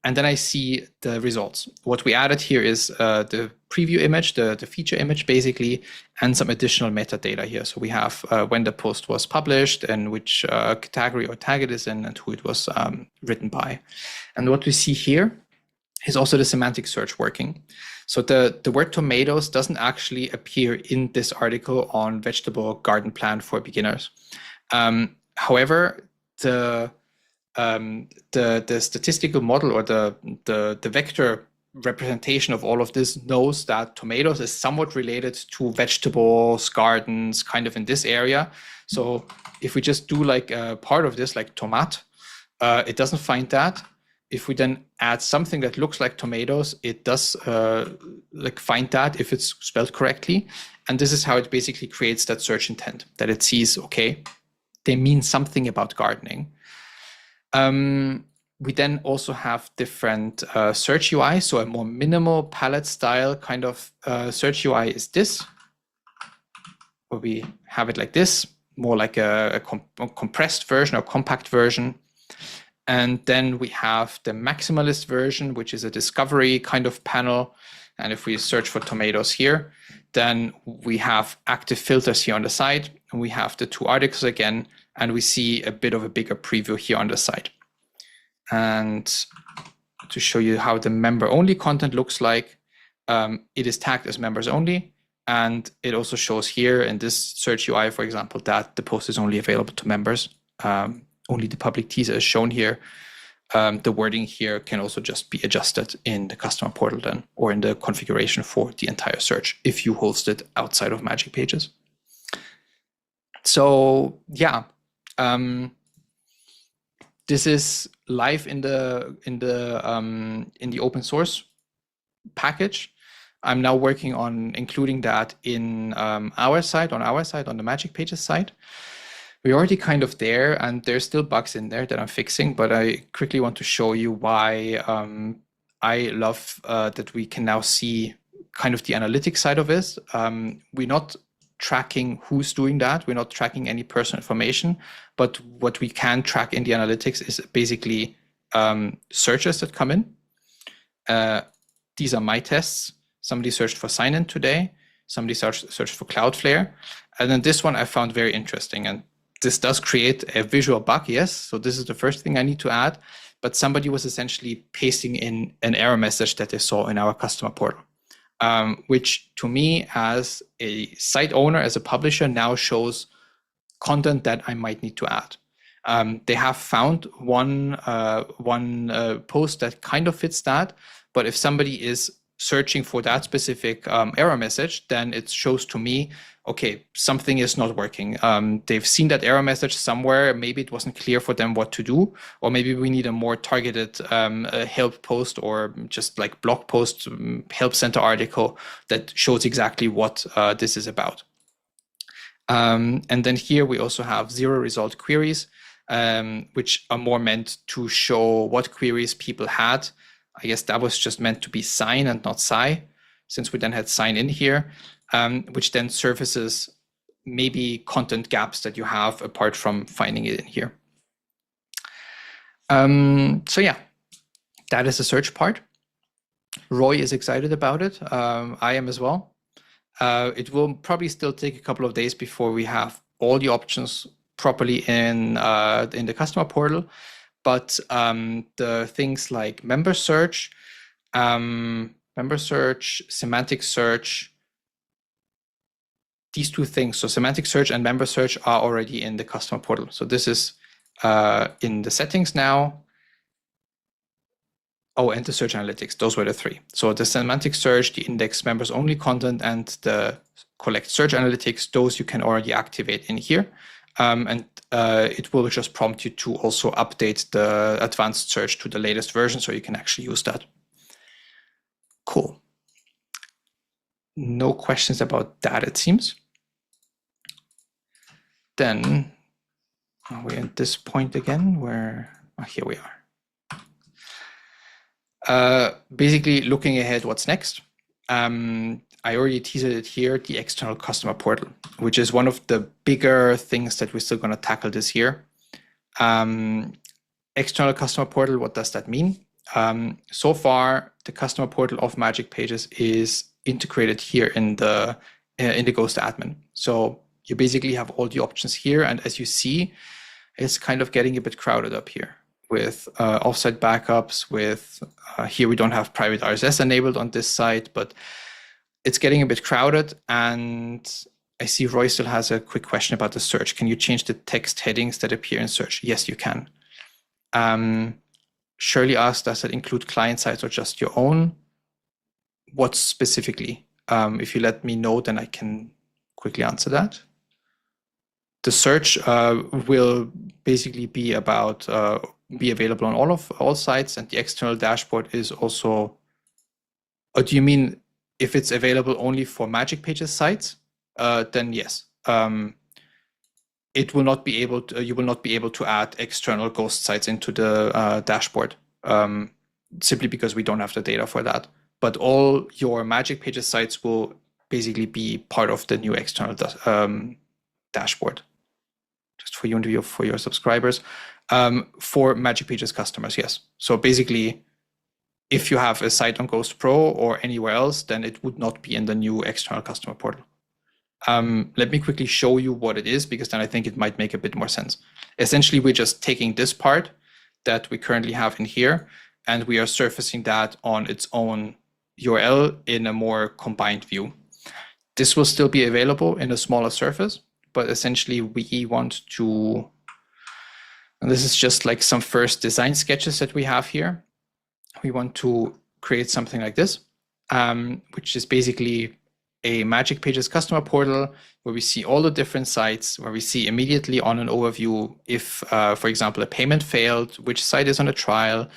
[SPEAKER 1] And then I see the results. What we added here is the preview image, the feature image basically, and some additional metadata here. So we have when the post was published and which category or tag it is in and who it was written by. And what we see here is also the semantic search working. So the word tomatoes doesn't actually appear in this article on vegetable garden plan for beginners. However, the statistical model or the vector representation of all of this knows that tomatoes is somewhat related to vegetables, gardens, kind of in this area. So if we just do like a part of this, like tomat, it doesn't find that. If we then add something that looks like tomatoes, it does like find that if it's spelled correctly. And this is how it basically creates that search intent, that it sees, okay, they mean something about gardening. We then also have different search UI. So a more minimal palette style kind of search UI is this, where we have it like this, more like a compressed version or compact version. And then we have the maximalist version, which is a discovery kind of panel. And if we search for tomatoes here, then we have active filters here on the side, and we have the two articles again, and we see a bit of a bigger preview here on the side. And to show you how the member-only content looks like, it is tagged as members only. And it also shows here in this search UI, for example, that the post is only available to members. Only the public teaser is shown here. The wording here can also just be adjusted in the customer portal then, or in the configuration for the entire search if you host it outside of Magic Pages. So yeah, this is live in the open source package. I'm now working on including that in our site, on the Magic Pages site. We're already kind of there, and there's still bugs in there that I'm fixing, but I quickly want to show you why I love that we can now see kind of the analytics side of this. We're not tracking who's doing that. We're not tracking any personal information, but what we can track in the analytics is basically searches that come in. These are my tests. Somebody searched for sign-in today. Somebody searched for Cloudflare. And then this one I found very interesting. And this does create a visual bug, yes. So this is the first thing I need to add. But somebody was essentially pasting in an error message that they saw in our customer portal, which to me as a site owner, as a publisher, now shows content that I might need to add. They have found one post that kind of fits that. But if somebody is searching for that specific error message, then it shows to me, okay, something is not working. They've seen that error message somewhere. Maybe it wasn't clear for them what to do, or maybe we need a more targeted help post or just like blog post, help center article that shows exactly what this is about. And then here we also have zero result queries, which are more meant to show what queries people had. I guess that was just meant to be sign and not sci, since we then had sign in here, which then surfaces maybe content gaps that you have apart from finding it in here. So yeah, that is the search part. Roy is excited about it. I am as well. It will probably still take a couple of days before we have all the options properly in the customer portal. But the things like member search, semantic search, these two things, so semantic search and member search, are already in the customer portal. So this is in the settings now. Oh, and the search analytics, those were the three. So the semantic search, the index members only content, and the collect search analytics, those you can already activate in here. And it will just prompt you to also update the advanced search to the latest version, so you can actually use that. Cool. No questions about that, it seems. Then we're at this point again where, here we are. Basically looking ahead, what's next? I already teased it here, the external customer portal, which is one of the bigger things that we're still going to tackle this year. External customer portal, what does that mean? So far, the customer portal of Magic Pages is integrated here in the Ghost admin. So you basically have all the options here, and as you see, it's kind of getting a bit crowded up here with offsite backups. With here we don't have private RSS enabled on this site, but it's getting a bit crowded. And I see Roy still has a quick question about the search. Can you change the text headings that appear in search? Yes, you can. Shirley asked, does that include client sites or just your own? What specifically? If you let me know, then I can quickly answer that. The search will basically be about be available on all sites, and the external dashboard is also. Or do you mean if it's available only for Magic Pages sites? Then yes. It will not be able to. You will not be able to add external Ghost sites into the dashboard, simply because we don't have the data for that. But all your Magic Pages sites will basically be part of the new external dashboard. Just for you and for your subscribers, for Magic Pages customers, yes. So basically, if you have a site on Ghost Pro or anywhere else, then it would not be in the new external customer portal. Let me quickly show you what it is, because then I think it might make a bit more sense. Essentially, we're just taking this part that we currently have in here, and we are surfacing that on its own URL in a more combined view. This will still be available in a smaller surface, but essentially we want to, and this is just like some first design sketches that we have here. We want to create something like this, which is basically a Magic Pages customer portal where we see all the different sites, where we see immediately on an overview if, for example, a payment failed, which site is on a trial,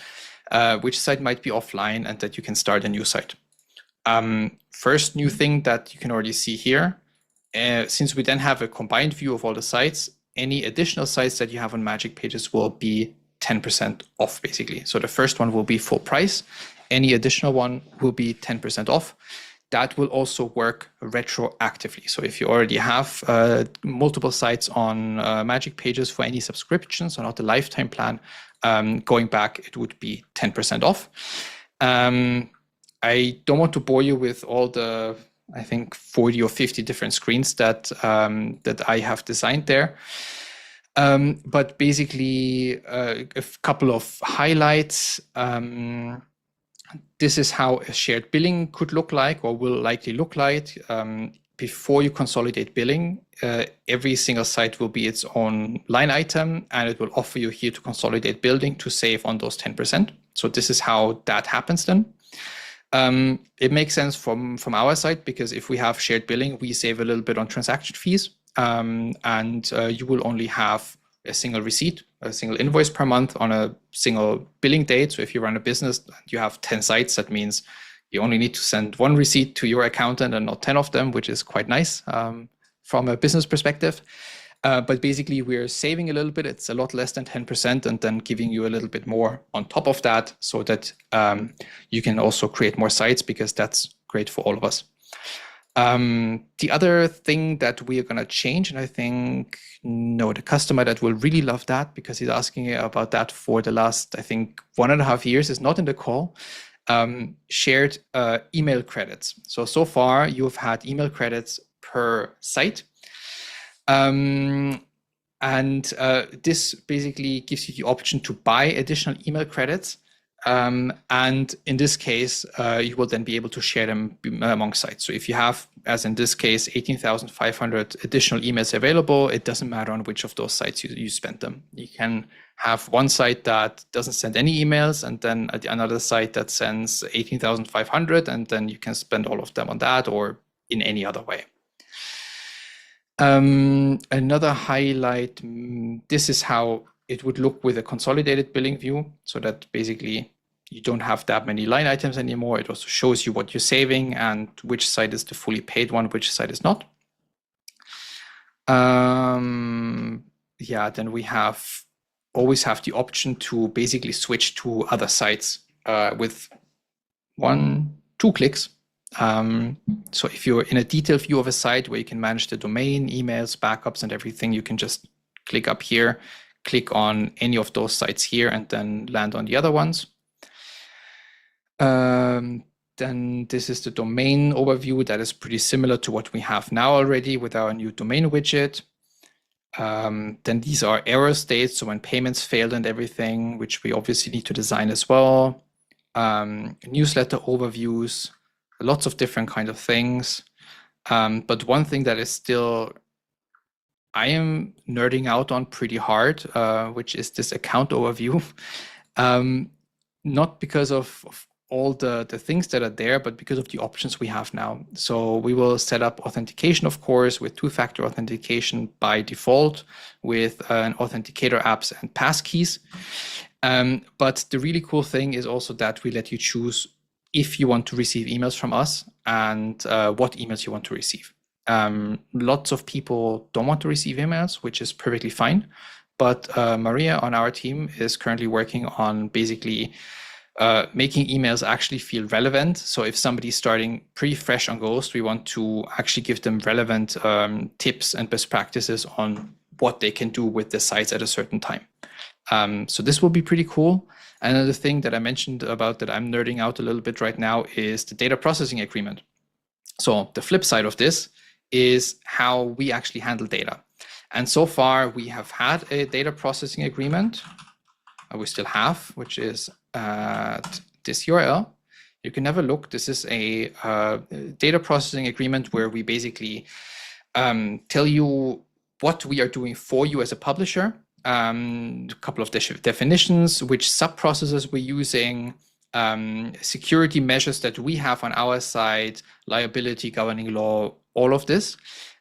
[SPEAKER 1] which site might be offline, and that you can start a new site. First new thing that you can already see here, since we then have a combined view of all the sites, any additional sites that you have on Magic Pages will be 10% off, basically. So the first one will be full price. Any additional one will be 10% off. That will also work retroactively. So if you already have multiple sites on Magic Pages for any subscriptions or not the lifetime plan, going back, it would be 10% off. I don't want to bore you with all the, I think, 40 or 50 different screens that I have designed there. But basically, a couple of highlights. This is how a shared billing could look like, or will likely look like. Before you consolidate billing, every single site will be its own line item, and it will offer you here to consolidate billing to save on those 10%. So this is how that happens then. It makes sense from our side, because if we have shared billing, we save a little bit on transaction fees, and you will only have a single receipt, a single invoice per month on a single billing date. So if you run a business and you have 10 sites, that means you only need to send one receipt to your accountant and not 10 of them, which is quite nice from a business perspective. But basically, we're saving a little bit. It's a lot less than 10%, and then giving you a little bit more on top of that, so that you can also create more sites, because that's great for all of us. The other thing that we are going to change, and I think, no, the customer that will really love that because he's asking about that for the last, I think, 1.5 years, is not in the call, shared email credits. So far you've had email credits per site. And this basically gives you the option to buy additional email credits. And in this case, you will then be able to share them among sites. So if you have, as in this case, 18,500 additional emails available, it doesn't matter on which of those sites you spend them. You can have one site that doesn't send any emails, and then another site that sends 18,500, and then you can spend all of them on that or in any other way. Another highlight, this is how it would look with a consolidated billing view, so that basically you don't have that many line items anymore. It also shows you what you're saving and which site is the fully paid one, which site is not. Yeah, then we always have the option to basically switch to other sites with 1-2 clicks. So if you're in a detailed view of a site where you can manage the domain, emails, backups, and everything, you can just click up here, click on any of those sites here, and then land on the other ones. Then this is the domain overview that is pretty similar to what we have now already with our new domain widget. Then these are error states, so when payments failed and everything, which we obviously need to design as well. Newsletter overviews, lots of different kinds of things. But one thing that is still, I am nerding out on pretty hard, which is this account overview. Not because of all the things that are there, but because of the options we have now. So we will set up authentication, of course, with two-factor authentication by default with an authenticator apps and passkeys. But the really cool thing is also that we let you choose if you want to receive emails from us and what emails you want to receive. Lots of people don't want to receive emails, which is perfectly fine. But Maria on our team is currently working on basically making emails actually feel relevant. So if somebody's starting pretty fresh on Ghost, we want to actually give them relevant tips and best practices on what they can do with the sites at a certain time. So this will be pretty cool. Another thing that I mentioned about that I'm nerding out a little bit right now is the data processing agreement. So the flip side of this is how we actually handle data. And so far we have had a data processing agreement. We still have, which is at this URL. You can have a look. This is a data processing agreement where we basically tell you what we are doing for you as a publisher, a couple of definitions, which sub-processes we're using, security measures that we have on our side, liability, governing law, all of this.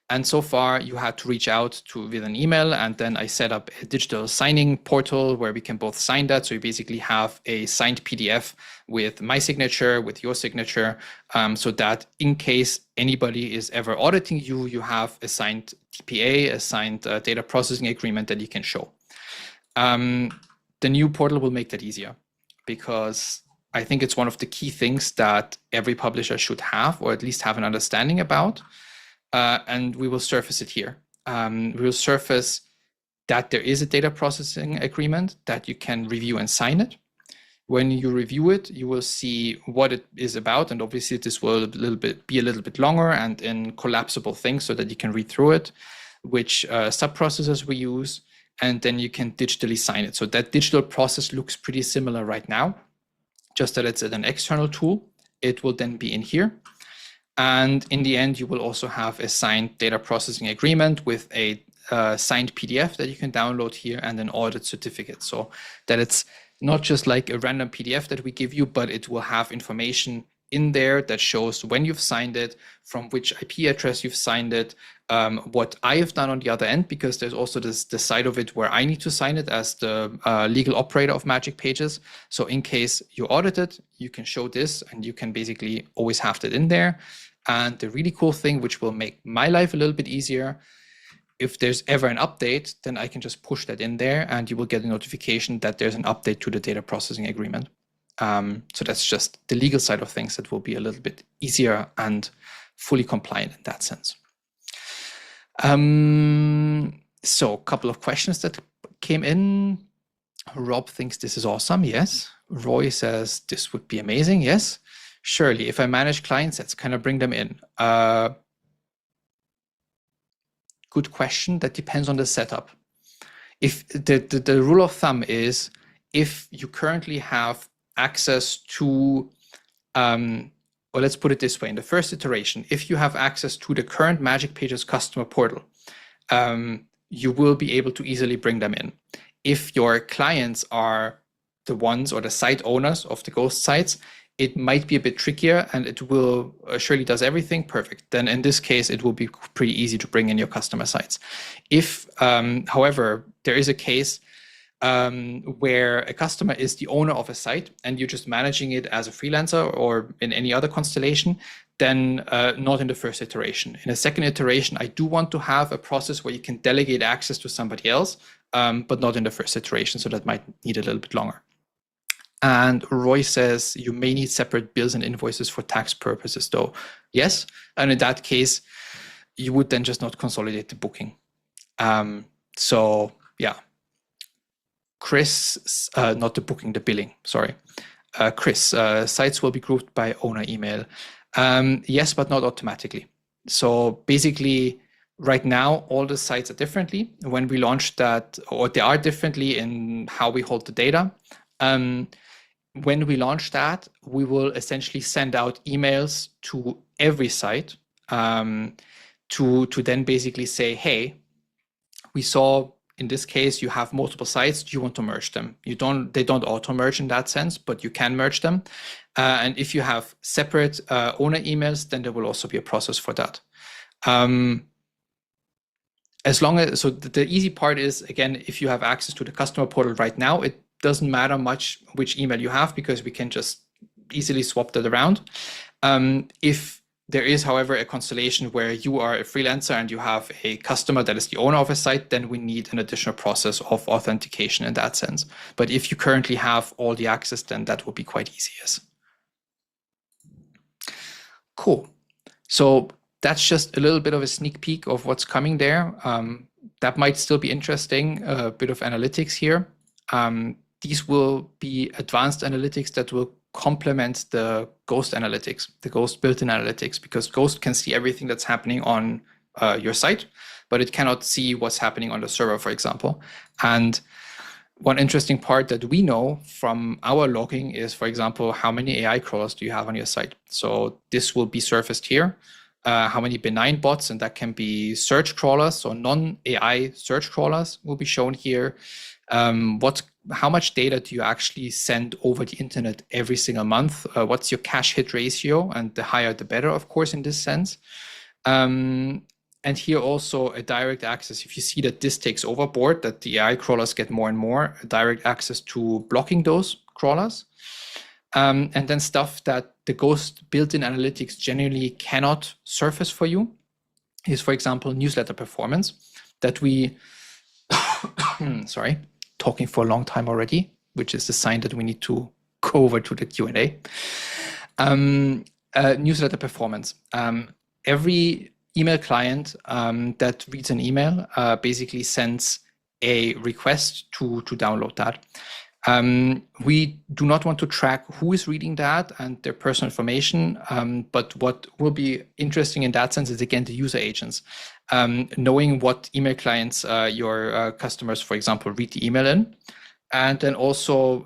[SPEAKER 1] And so far you had to reach out with an email, and then I set up a digital signing portal where we can both sign that. So you basically have a signed PDF with my signature, with your signature, so that in case anybody is ever auditing you, you have a signed DPA, a signed data processing agreement that you can show. The new portal will make that easier, because I think it's one of the key things that every publisher should have, or at least have an understanding about. And we will surface it here. We will surface that there is a data processing agreement that you can review and sign it. When you review it, you will see what it is about. And obviously this will be a little bit longer and in collapsible things so that you can read through it, which sub-processes we use, and then you can digitally sign it. So that digital process looks pretty similar right now, just that it's an external tool. It will then be in here. And in the end, you will also have a signed data processing agreement with a signed PDF that you can download here and an audit certificate. So that it's not just like a random PDF that we give you, but it will have information in there that shows when you've signed it, from which IP address you've signed it, what I have done on the other end, because there's also the side of it where I need to sign it as the legal operator of Magic Pages. So in case you're audited, you can show this and you can basically always have that in there. And the really cool thing, which will make my life a little bit easier, if there's ever an update, then I can just push that in there and you will get a notification that there's an update to the data processing agreement. So that's just the legal side of things that will be a little bit easier and fully compliant in that sense. So a couple of questions that came in. Rob thinks this is awesome. Yes. Roy says this would be amazing. Yes. Surely, if I manage client sets, can I bring them in? Good question. That depends on the setup. If the rule of thumb is, if you currently have access to, or let's put it this way, in the first iteration, if you have access to the current Magic Pages customer portal, you will be able to easily bring them in. If your clients are the ones or the site owners of the ghost sites, it might be a bit trickier, and it will surely does everything perfect. Then in this case, it will be pretty easy to bring in your customer sites. If, however, there is a case where a customer is the owner of a site and you're just managing it as a freelancer or in any other constellation, then not in the first iteration. In a second iteration, I do want to have a process where you can delegate access to somebody else, but not in the first iteration. So that might need a little bit longer. And Roy says you may need separate bills and invoices for tax purposes, though. Yes, and in that case, you would then just not consolidate the booking. So yeah, Chris, not the booking, the billing, sorry. Chris, sites will be grouped by owner email. Yes, but not automatically. So basically, right now, all the sites are differently. When we launched that, or they are differently in how we hold the data. When we launch that, we will essentially send out emails to every site to then basically say, hey, we saw in this case you have multiple sites. Do you want to merge them? They don't auto merge in that sense, but you can merge them. And if you have separate owner emails, then there will also be a process for that. As long as, so the easy part is, again, if you have access to the customer portal right now, it doesn't matter much which email you have, because we can just easily swap that around. If there is, however, a constellation where you are a freelancer and you have a customer that is the owner of a site, then we need an additional process of authentication in that sense. But if you currently have all the access, then that will be quite easy. Yes. Cool. So that's just a little bit of a sneak peek of what's coming there. That might still be interesting, a bit of analytics here. These will be advanced analytics that will complement the Ghost analytics, the Ghost built-in analytics, because Ghost can see everything that's happening on your site, but it cannot see what's happening on the server, for example. And one interesting part that we know from our logging is, for example, how many AI crawlers do you have on your site? So this will be surfaced here. How many benign bots, and that can be search crawlers or non-AI search crawlers, will be shown here. How much data do you actually send over the internet every single month? What's your cache hit ratio? And the higher, the better, of course, in this sense. And here also a direct access. If you see that this takes overboard, that the AI crawlers get more and more, direct access to blocking those crawlers. And then stuff that the Ghost built-in analytics generally cannot surface for you is, for example, newsletter performance that we, sorry, talking for a long time already, which is the sign that we need to go over to the Q&A. Newsletter performance. Every email client that reads an email basically sends a request to download that. We do not want to track who is reading that and their personal information, but what will be interesting in that sense is, again, the user agents. Knowing what email clients your customers, for example, read the email in, and then also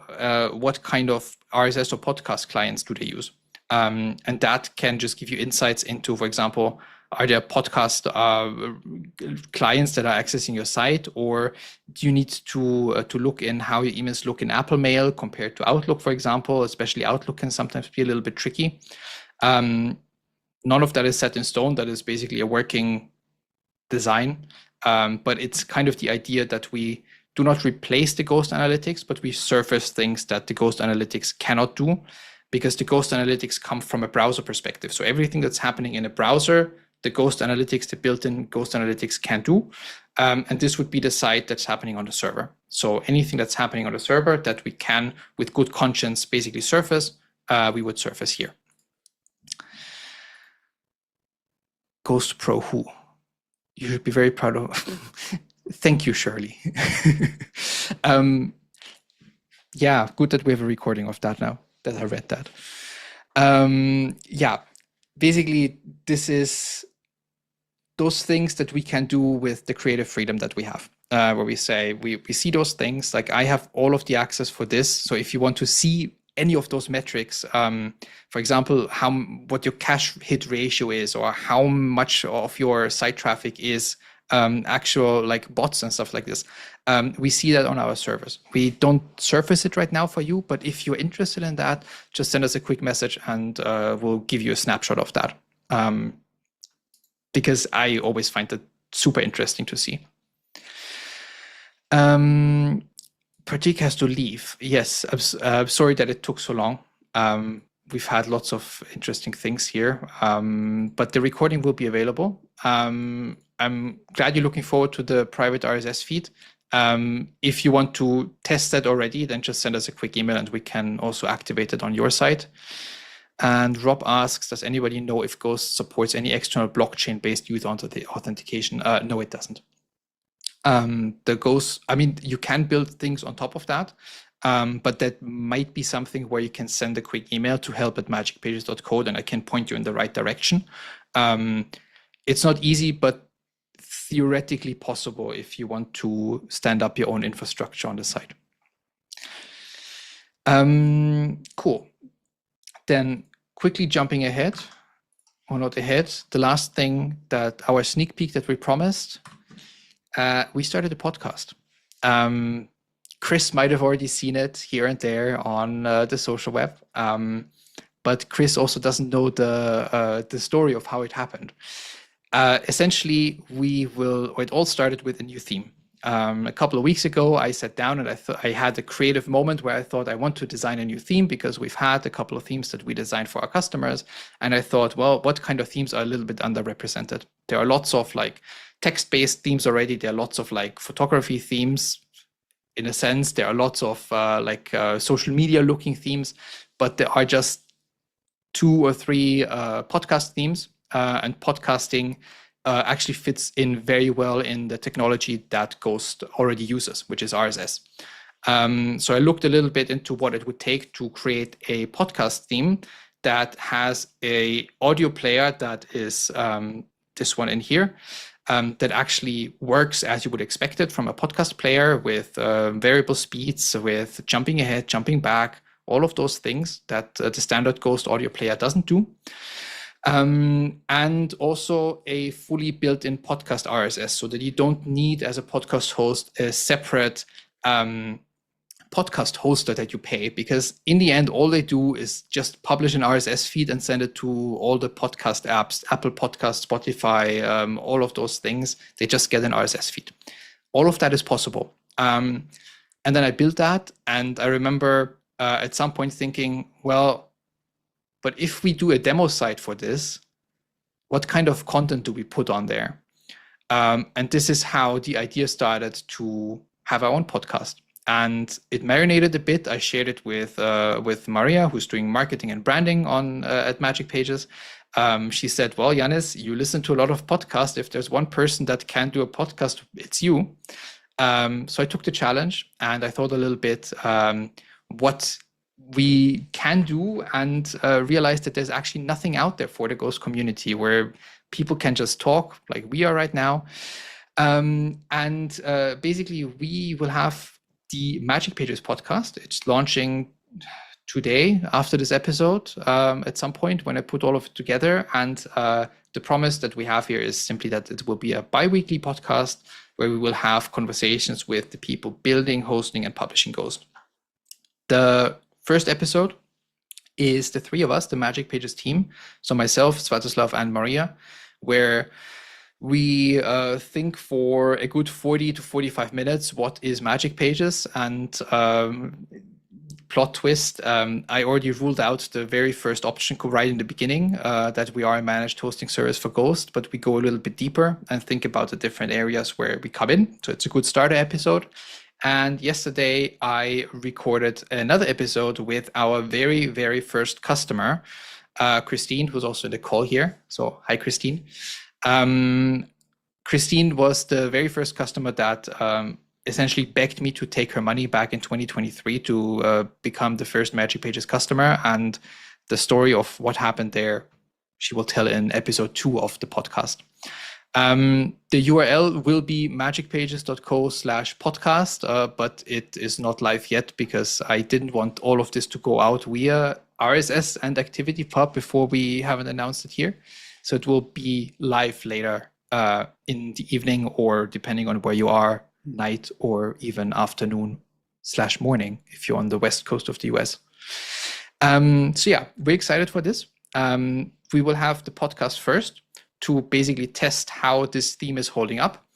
[SPEAKER 1] what kind of RSS or podcast clients do they use. And that can just give you insights into, for example, are there podcast clients that are accessing your site, or do you need to look in how your emails look in Apple Mail compared to Outlook, for example? Especially Outlook can sometimes be a little bit tricky. None of that is set in stone. That is basically a working design, but it's kind of the idea that we do not replace the Ghost analytics, but we surface things that the Ghost analytics cannot do, because the Ghost analytics come from a browser perspective. So everything that's happening in a browser, the Ghost analytics, the built-in Ghost analytics can do. And this would be the site that's happening on the server. So anything that's happening on the server that we can, with good conscience, basically surface, we would surface here. Ghost Pro who? You should be very proud of. Thank you, Shirley. Yeah, good that we have a recording of that now, that I read that. Yeah, basically, this is those things that we can do with the creative freedom that we have, where we say, we see those things, like I have all of the access for this. So if you want to see any of those metrics, for example, what your cache hit ratio is, or how much of your site traffic is actual like bots and stuff like this, we see that on our servers. We don't surface it right now for you, but if you're interested in that, just send us a quick message and we'll give you a snapshot of that. Because I always find that super interesting to see. Pratik has to leave. Yes, I'm sorry that it took so long. We've had lots of interesting things here, but the recording will be available. I'm glad you're looking forward to the private RSS feed. If you want to test that already, then just send us a quick email and we can also activate it on your site. And Rob asks, does anybody know if Ghost supports any external blockchain-based youth authentication? No, it doesn't. The Ghost, I mean, you can build things on top of that, but that might be something where you can send a quick email to help@magicpages.code and I can point you in the right direction. It's not easy, but theoretically possible if you want to stand up your own infrastructure on the site. Cool. Then quickly jumping ahead, or not ahead, the last thing, that our sneak peek that we promised, we started a podcast. Chris might have already seen it here and there on the social web, but Chris also doesn't know the story of how it happened. Essentially, it all started with a new theme. A couple of weeks ago, I sat down and I had a creative moment where I thought I want to design a new theme, because we've had a couple of themes that we designed for our customers. And I thought, well, what kind of themes are a little bit underrepresented? There are lots of like text-based themes already. There are lots of like photography themes. In a sense, there are lots of social media looking themes, but there are just 2 or 3 podcast themes, and podcasting actually fits in very well in the technology that Ghost already uses, which is RSS. So I looked a little bit into what it would take to create a podcast theme that has a audio player that is this one in here, that actually works as you would expect it from a podcast player, with variable speeds, with jumping ahead, jumping back, all of those things that the standard Ghost audio player doesn't do. And also a fully built-in podcast RSS, so that you don't need, as a podcast host, a separate podcast hoster that you pay, because in the end, all they do is just publish an RSS feed and send it to all the podcast apps, Apple Podcasts, Spotify, all of those things. They just get an RSS feed. All of that is possible. And then I built that, and I remember at some point thinking, well, but if we do a demo site for this, what kind of content do we put on there? And this is how the idea started to have our own podcast. And it marinated a bit. I shared it with Maria, who's doing marketing and branding at Magic Pages. She said, well, Yannis, you listen to a lot of podcasts. If there's one person that can do a podcast, it's you. So I took the challenge and I thought a little bit what we can do, and realized that there's actually nothing out there for the Ghost community where people can just talk like we are right now. Basically, we will have the Magic Pages podcast. It's launching today after this episode, at some point when I put all of it together. And the promise that we have here is simply that it will be a bi-weekly podcast where we will have conversations with the people building, hosting, and publishing Ghost. The first episode is the 3 of us, the Magic Pages team. So myself, Svatoslav, and Maria, where we think for a good 40 to 45 minutes, what is Magic Pages? And plot twist, I already ruled out the very first option right in the beginning, that we are a managed hosting service for Ghost, but we go a little bit deeper and think about the different areas where we come in. So it's a good starter episode. And yesterday I recorded another episode with our very, very first customer, Christine, who's also in the call here. So hi, Christine. Christine was the very first customer that essentially begged me to take her money back in 2023 to become the first Magic Pages customer. And the story of what happened there, she will tell in episode 2 of the podcast. The URL will be magicpages.co/podcast, but it is not live yet because I didn't want all of this to go out via RSS and ActivityPub before we haven't announced it here. So it will be live later in the evening, or depending on where you are, night or even afternoon/morning if you're on the west coast of the US. So yeah, we're excited for this. We will have the podcast first to basically test how this theme is holding up.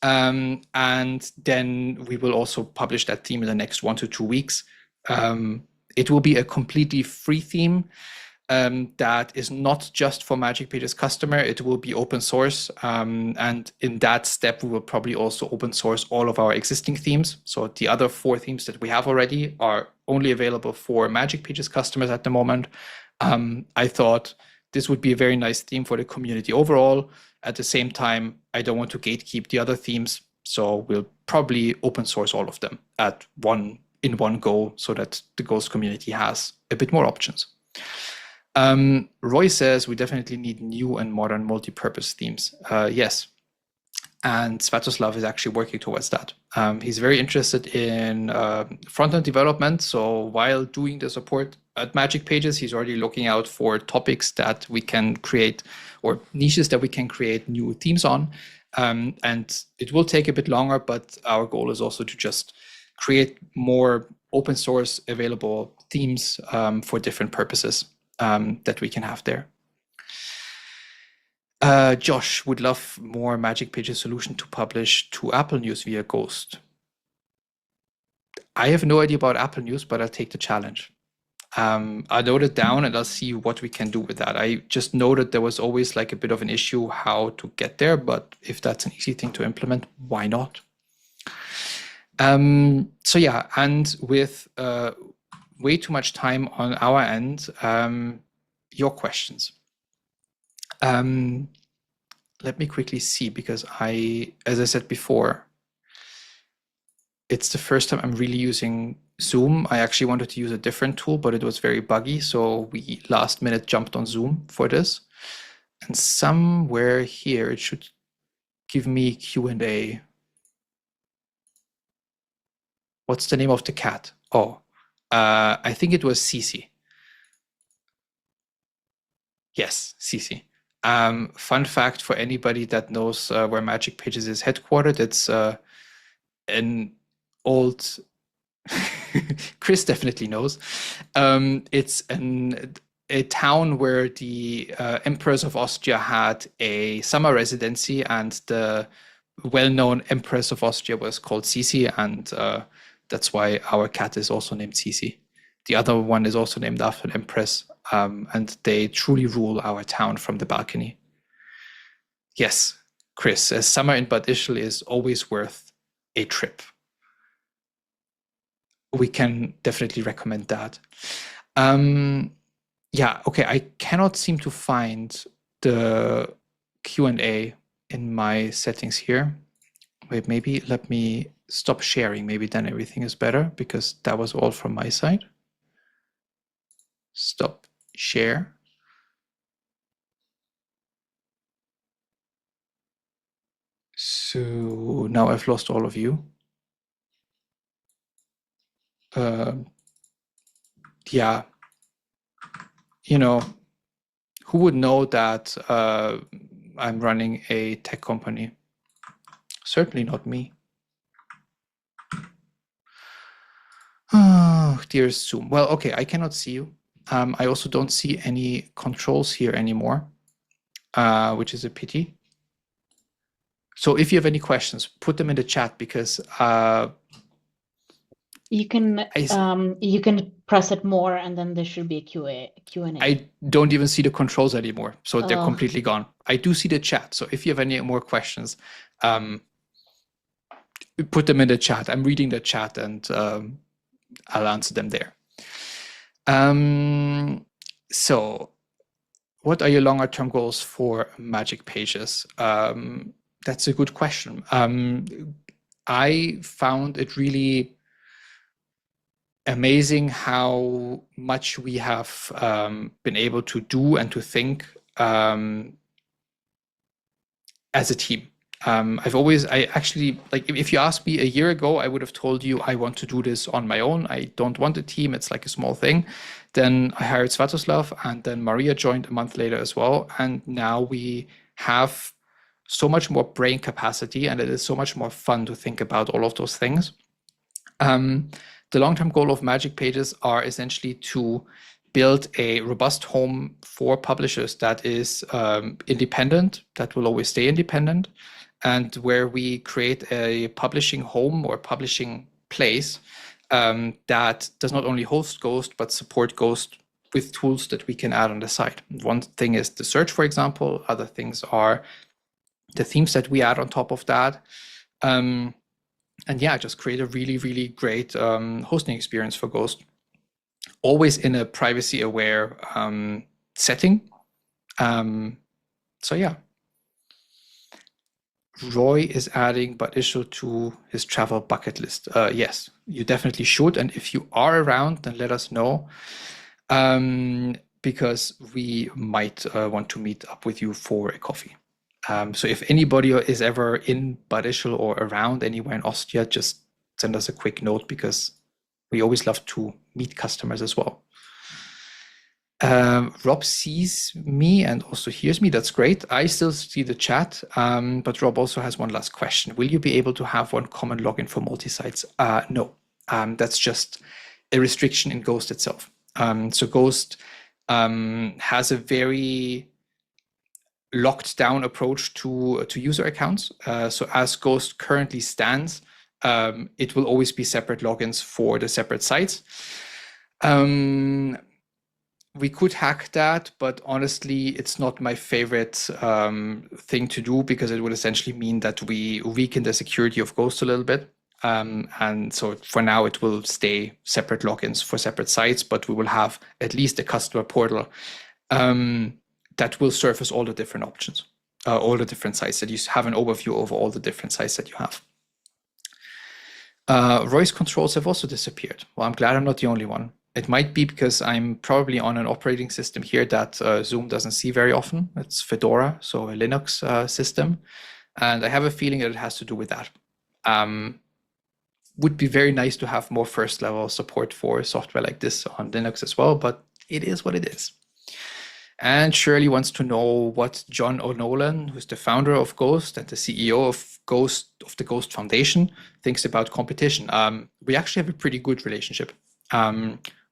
[SPEAKER 1] And then we will also publish that theme in the next 1 to 2 weeks. It will be a completely free theme that is not just for Magic Pages customer. It will be open source. And in that step, we will probably also open source all of our existing themes. So the other 4 themes that we have already are only available for Magic Pages customers at the moment. I thought this would be a very nice theme for the community overall. At the same time, I don't want to gatekeep the other themes, so we'll probably open source all of them in one go so that the Ghost community has a bit more options. Roy says we definitely need new and modern multi-purpose themes. Yes, and Svatoslav is actually working towards that. He's very interested in front-end development, so while doing the support at Magic Pages, he's already looking out for topics that we can create or niches that we can create new themes on. And it will take a bit longer, but our goal is also to just create more open source available themes for different purposes that we can have there. Josh would love more Magic Pages solution to publish to Apple News via Ghost. I have no idea about Apple News, but I'll take the challenge. I'll note it down and I'll see what we can do with that. I just know that there was always like a bit of an issue how to get there, but if that's an easy thing to implement, why not? So yeah, and with way too much time on our end, your questions. Let me quickly see, because as I said before, it's the first time I'm really using Zoom. I actually wanted to use a different tool, but it was very buggy. So we last minute jumped on Zoom for this. And somewhere here, it should give me Q&A. What's the name of the cat? Oh, I think it was Cece. Yes, Cece. Fun fact for anybody that knows where Magic Pages is headquartered, it's an old, Chris definitely knows. It's a town where the Empress of Austria had a summer residency, and the well-known Empress of Austria was called Sisi, and that's why our cat is also named Sisi. The other one is also named after an empress, and they truly rule our town from the balcony. Yes, Chris, a summer in Bad Ischl is always worth a trip. We can definitely recommend that. Yeah, okay, I cannot seem to find the Q&A in my settings here. Wait, maybe let me stop sharing. Maybe then everything is better, because that was all from my side. Stop share. So now I've lost all of you. Yeah, you know, who would know that I'm running a tech company? Certainly not me. Oh, dear Zoom. Well, okay, I cannot see you. I also don't see any controls here anymore, which is a pity. So if you have any questions, put them in the chat, because
[SPEAKER 2] you can press it more, and then there should be a Q&A.
[SPEAKER 1] I don't even see the controls anymore, so they're completely gone. I do see the chat, so if you have any more questions, put them in the chat. I'm reading the chat, and I'll answer them there. So what are your longer term goals for Magic Pages? That's a good question. I found it really amazing how much we have been able to do and to think as a team. I actually, like, if you asked me a year ago, I would have told you I want to do this on my own. I don't want a team. It's like a small thing. Then I hired Svatoslav, and then Maria joined a month later as well. And now we have so much more brain capacity, and it is so much more fun to think about all of those things. The long-term goal of Magic Pages are essentially to build a robust home for publishers that is independent, that will always stay independent, and where we create a publishing home or publishing place that does not only host Ghost, but support Ghost with tools that we can add on the side. One thing is the search, for example. Other things are the themes that we add on top of that. And yeah, just create a really, really great hosting experience for Ghost. Always in a privacy-aware setting. So yeah. Roy is adding Bad-Issue to his travel bucket list. Yes, you definitely should. And if you are around, then let us know. Because we might want to meet up with you for a coffee. So if anybody is ever in Bad-Issue or around anywhere in Austria, just send us a quick note, because we always love to meet customers as well. Rob sees me and also hears me. That's great. I still see the chat, but Rob also has one last question. Will you be able to have one common login for multi-sites? No, that's just a restriction in Ghost itself. So Ghost has a very locked down approach to user accounts. So as Ghost currently stands, it will always be separate logins for the separate sites. We could hack that, but honestly, it's not my favorite thing to do, because it would essentially mean that we weaken the security of Ghost a little bit. And so for now, it will stay separate logins for separate sites, but we will have at least a customer portal that will surface all the different options, all the different sites, that you have an overview over all the different sites that you have. Roy's controls have also disappeared. Well, I'm glad I'm not the only one. It might be because I'm probably on an operating system here that Zoom doesn't see very often. It's Fedora, so a Linux system. And I have a feeling that it has to do with that. Would be very nice to have more first level support for software like this on Linux as well, but it is what it is. And Shirley wants to know what John O'Nolan, who's the founder of Ghost and the CEO of Ghost, of the Ghost Foundation, thinks about competition. We actually have a pretty good relationship.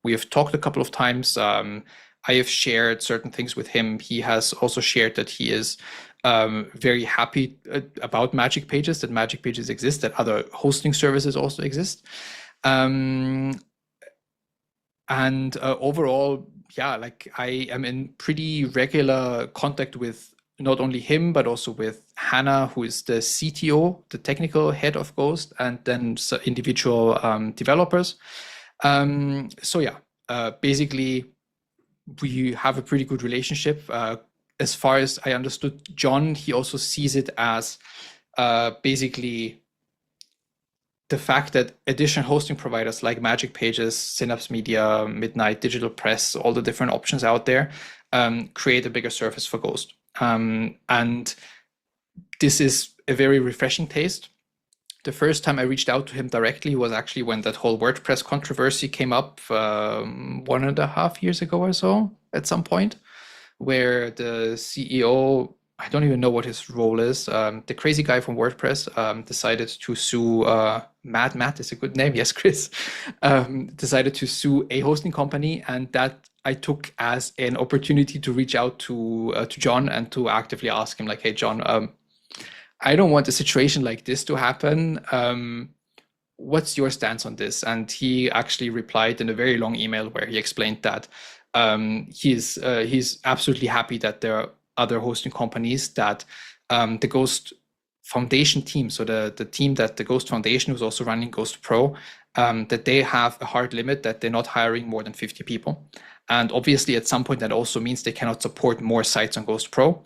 [SPEAKER 1] We have talked a couple of times. I have shared certain things with him. He has also shared that he is very happy about Magic Pages, that Magic Pages exist, that other hosting services also exist. And overall, yeah, like I am in pretty regular contact with not only him, but also with Hannah, who is the CTO, the technical head of Ghost, and then individual developers. So yeah, basically we have a pretty good relationship. As far as I understood John, he also sees it as basically the fact that additional hosting providers like Magic Pages, Synapse Media, Midnight, Digital Press, all the different options out there create a bigger surface for Ghost. And this is a very refreshing taste. The first time I reached out to him directly was actually when that whole WordPress controversy came up 1.5 years ago or so, at some point, where the CEO, I don't even know what his role is, the crazy guy from WordPress decided to sue, Matt is a good name, yes, Chris, decided to sue a hosting company, and that I took as an opportunity to reach out to John and to actively ask him, like, hey, John, I don't want a situation like this to happen. What's your stance on this? And he actually replied in a very long email where he explained that he's absolutely happy that there are other hosting companies that the Ghost Foundation team, so the team that the Ghost Foundation was also running Ghost Pro, that they have a hard limit that they're not hiring more than 50 people. And obviously at some point that also means they cannot support more sites on Ghost Pro.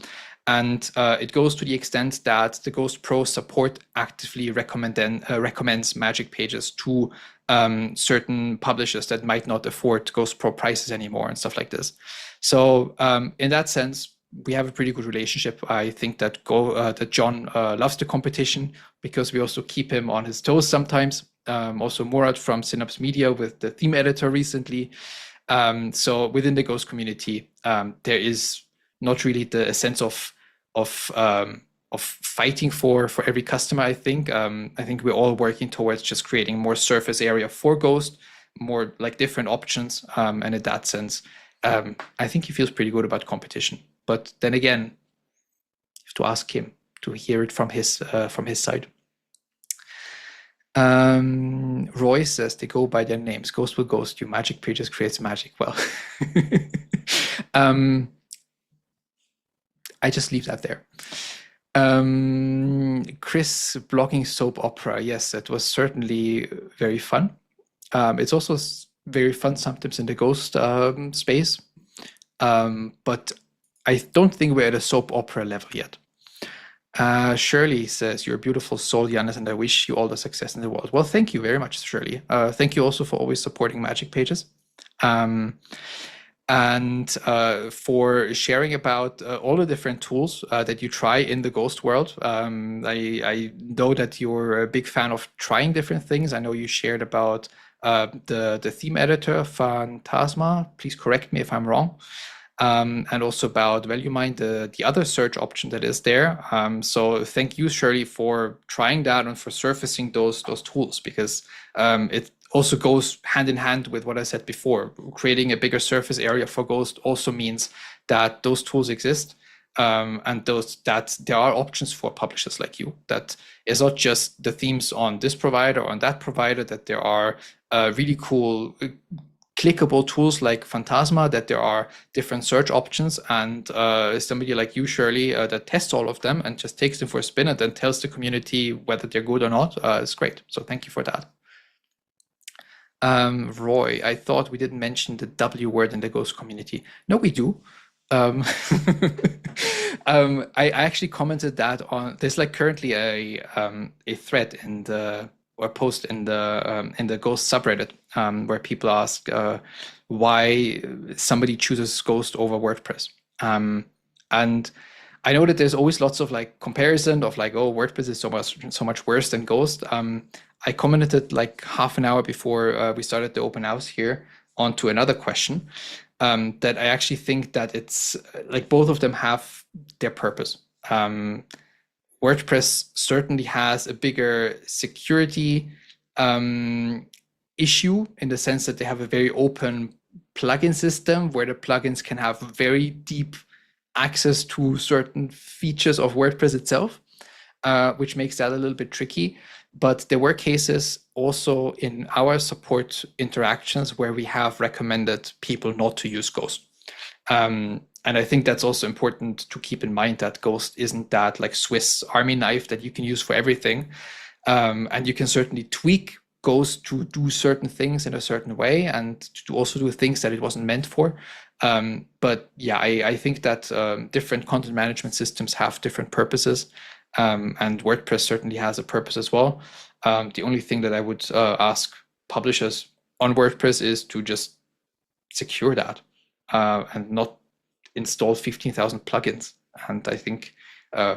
[SPEAKER 1] And it goes to the extent that the Ghost Pro support actively recommends Magic Pages to certain publishers that might not afford Ghost Pro prices anymore and stuff like this. So in that sense, we have a pretty good relationship. I think that John loves the competition because we also keep him on his toes sometimes. Also Murat from Synapse Media with the theme editor recently. So within the Ghost community, there is not really a sense of fighting for every customer. I think we're all working towards just creating more surface area for Ghost, more like different options, and in that sense, I think he feels pretty good about competition. But then again, you have to ask him to hear it from his side. Roy says they go by their names. Ghost will ghost you. Magic Pages creates magic. Well, I just leave that there. Chris blogging soap opera. Yes, it was certainly very fun. It's also very fun sometimes in the Ghost space. But I don't think we're at a soap opera level yet. Shirley says, you're a beautiful soul, Yannis, and I wish you all the success in the world. Well, thank you very much, Shirley. Thank you also for always supporting Magic Pages. And for sharing about all the different tools that you try in the Ghost world. I know that you're a big fan of trying different things. I know you shared about the theme editor, Phantasma. Please correct me if I'm wrong. And also about ValueMind, the other search option that is there. So thank you, Shirley, for trying that and for surfacing those tools, because it also goes hand in hand with what I said before. Creating a bigger surface area for Ghost also means that those tools exist, and that there are options for publishers like you. That is not just the themes on this provider or on that provider, that there are really cool clickable tools like Phantasma, that there are different search options, and somebody like you, Shirley, that tests all of them and just takes them for a spin and then tells the community whether they're good or not. It's great. So thank you for that. Roy, I thought we didn't mention the W word in the Ghost community. No, we do. I actually commented that on, there's like currently a thread in the, or post in the Ghost subreddit, where people ask why somebody chooses Ghost over WordPress. And I know that there's always lots of like comparison of like, oh, WordPress is so much worse than Ghost. I commented like half an hour before we started the open house here onto another question, that I actually think that it's like both of them have their purpose. WordPress certainly has a bigger security issue in the sense that they have a very open plugin system where the plugins can have very deep access to certain features of WordPress itself, which makes that a little bit tricky. But there were cases also in our support interactions where we have recommended people not to use Ghost. And I think that's also important to keep in mind, that Ghost isn't that like Swiss army knife that you can use for everything. And you can certainly tweak Ghost to do certain things in a certain way and to also do things that it wasn't meant for. But yeah, I think that different content management systems have different purposes. And WordPress certainly has a purpose as well. The only thing that I would ask publishers on WordPress is to just secure that and not install 15,000 plugins. And I think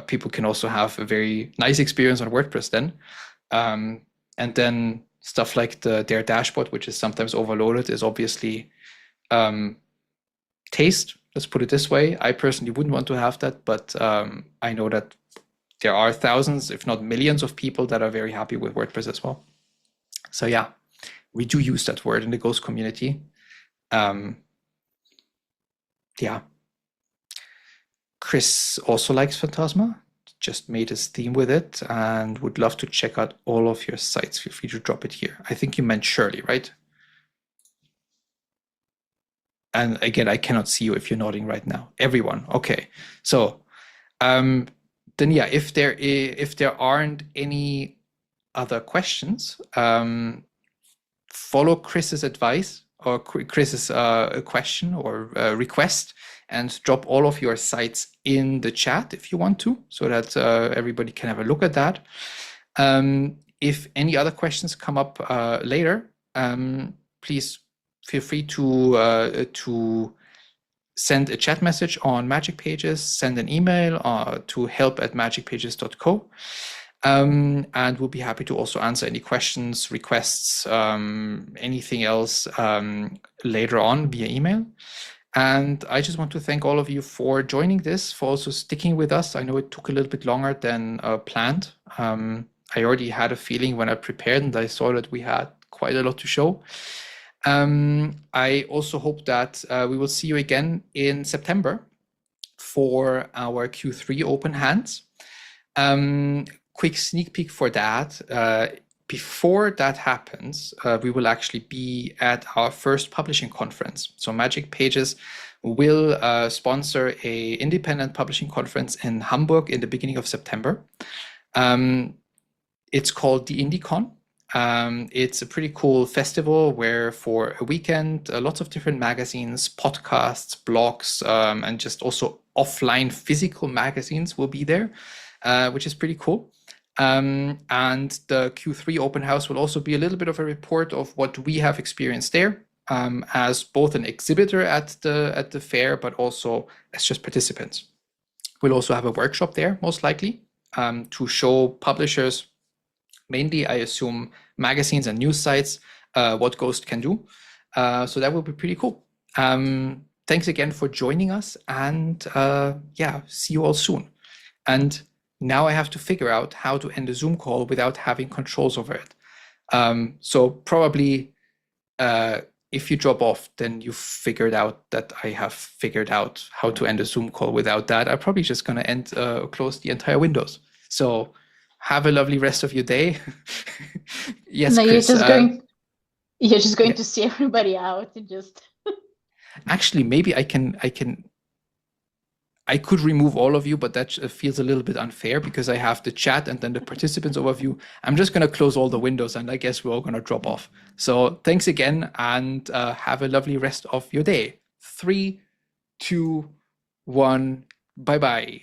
[SPEAKER 1] people can also have a very nice experience on WordPress then. And then stuff like their dashboard, which is sometimes overloaded, is obviously taste. Let's put it this way. I personally wouldn't want to have that, but I know that there are thousands, if not millions, of people that are very happy with WordPress as well. So yeah, we do use that word in the Ghost community. Yeah. Chris also likes Phantasma, just made his theme with it and would love to check out all of your sites. Feel free to drop it here. I think you meant Shirley, right? And again, I cannot see you if you're nodding right now. Everyone, okay. So then yeah, if there aren't any other questions, follow Chris's advice or Chris's question or request, and drop all of your sites in the chat if you want to, so that everybody can have a look at that. If any other questions come up later, please feel free to send a chat message on Magic Pages, send an email to help@magicpages.co. And we'll be happy to also answer any questions, requests, anything else later on via email. And I just want to thank all of you for joining this, for also sticking with us. I know it took a little bit longer than planned. I already had a feeling when I prepared, and I saw that we had quite a lot to show. I also hope that we will see you again in September for our Q3 open hands. Quick sneak peek for that. Before that happens, we will actually be at our first publishing conference. So Magic Pages will sponsor a independent publishing conference in Hamburg in the beginning of September. It's called the Indiecon. It's a pretty cool festival where for a weekend, lots of different magazines, podcasts, blogs, and just also offline physical magazines will be there, which is pretty cool. And the Q3 open house will also be a little bit of a report of what we have experienced there, as both an exhibitor at the fair, but also as just participants. We'll also have a workshop there, most likely, to show publishers, mainly, I assume, magazines and news sites, what Ghost can do. So that will be pretty cool. Thanks again for joining us, and yeah, see you all soon. And now I have to figure out how to end a Zoom call without having controls over it. So probably if you drop off, then you figured out that I have figured out how to end a Zoom call without that. I'm probably just going to close the entire Windows. So have a lovely rest of your day. Yes,
[SPEAKER 2] no,
[SPEAKER 1] Chris,
[SPEAKER 2] you're just going to see everybody out and just.
[SPEAKER 1] Actually, maybe I could remove all of you, but that feels a little bit unfair because I have the chat and then the participants overview. I'm just going to close all the windows, and I guess we're all going to drop off. So thanks again, and have a lovely rest of your day. 3, 2, 1, bye-bye.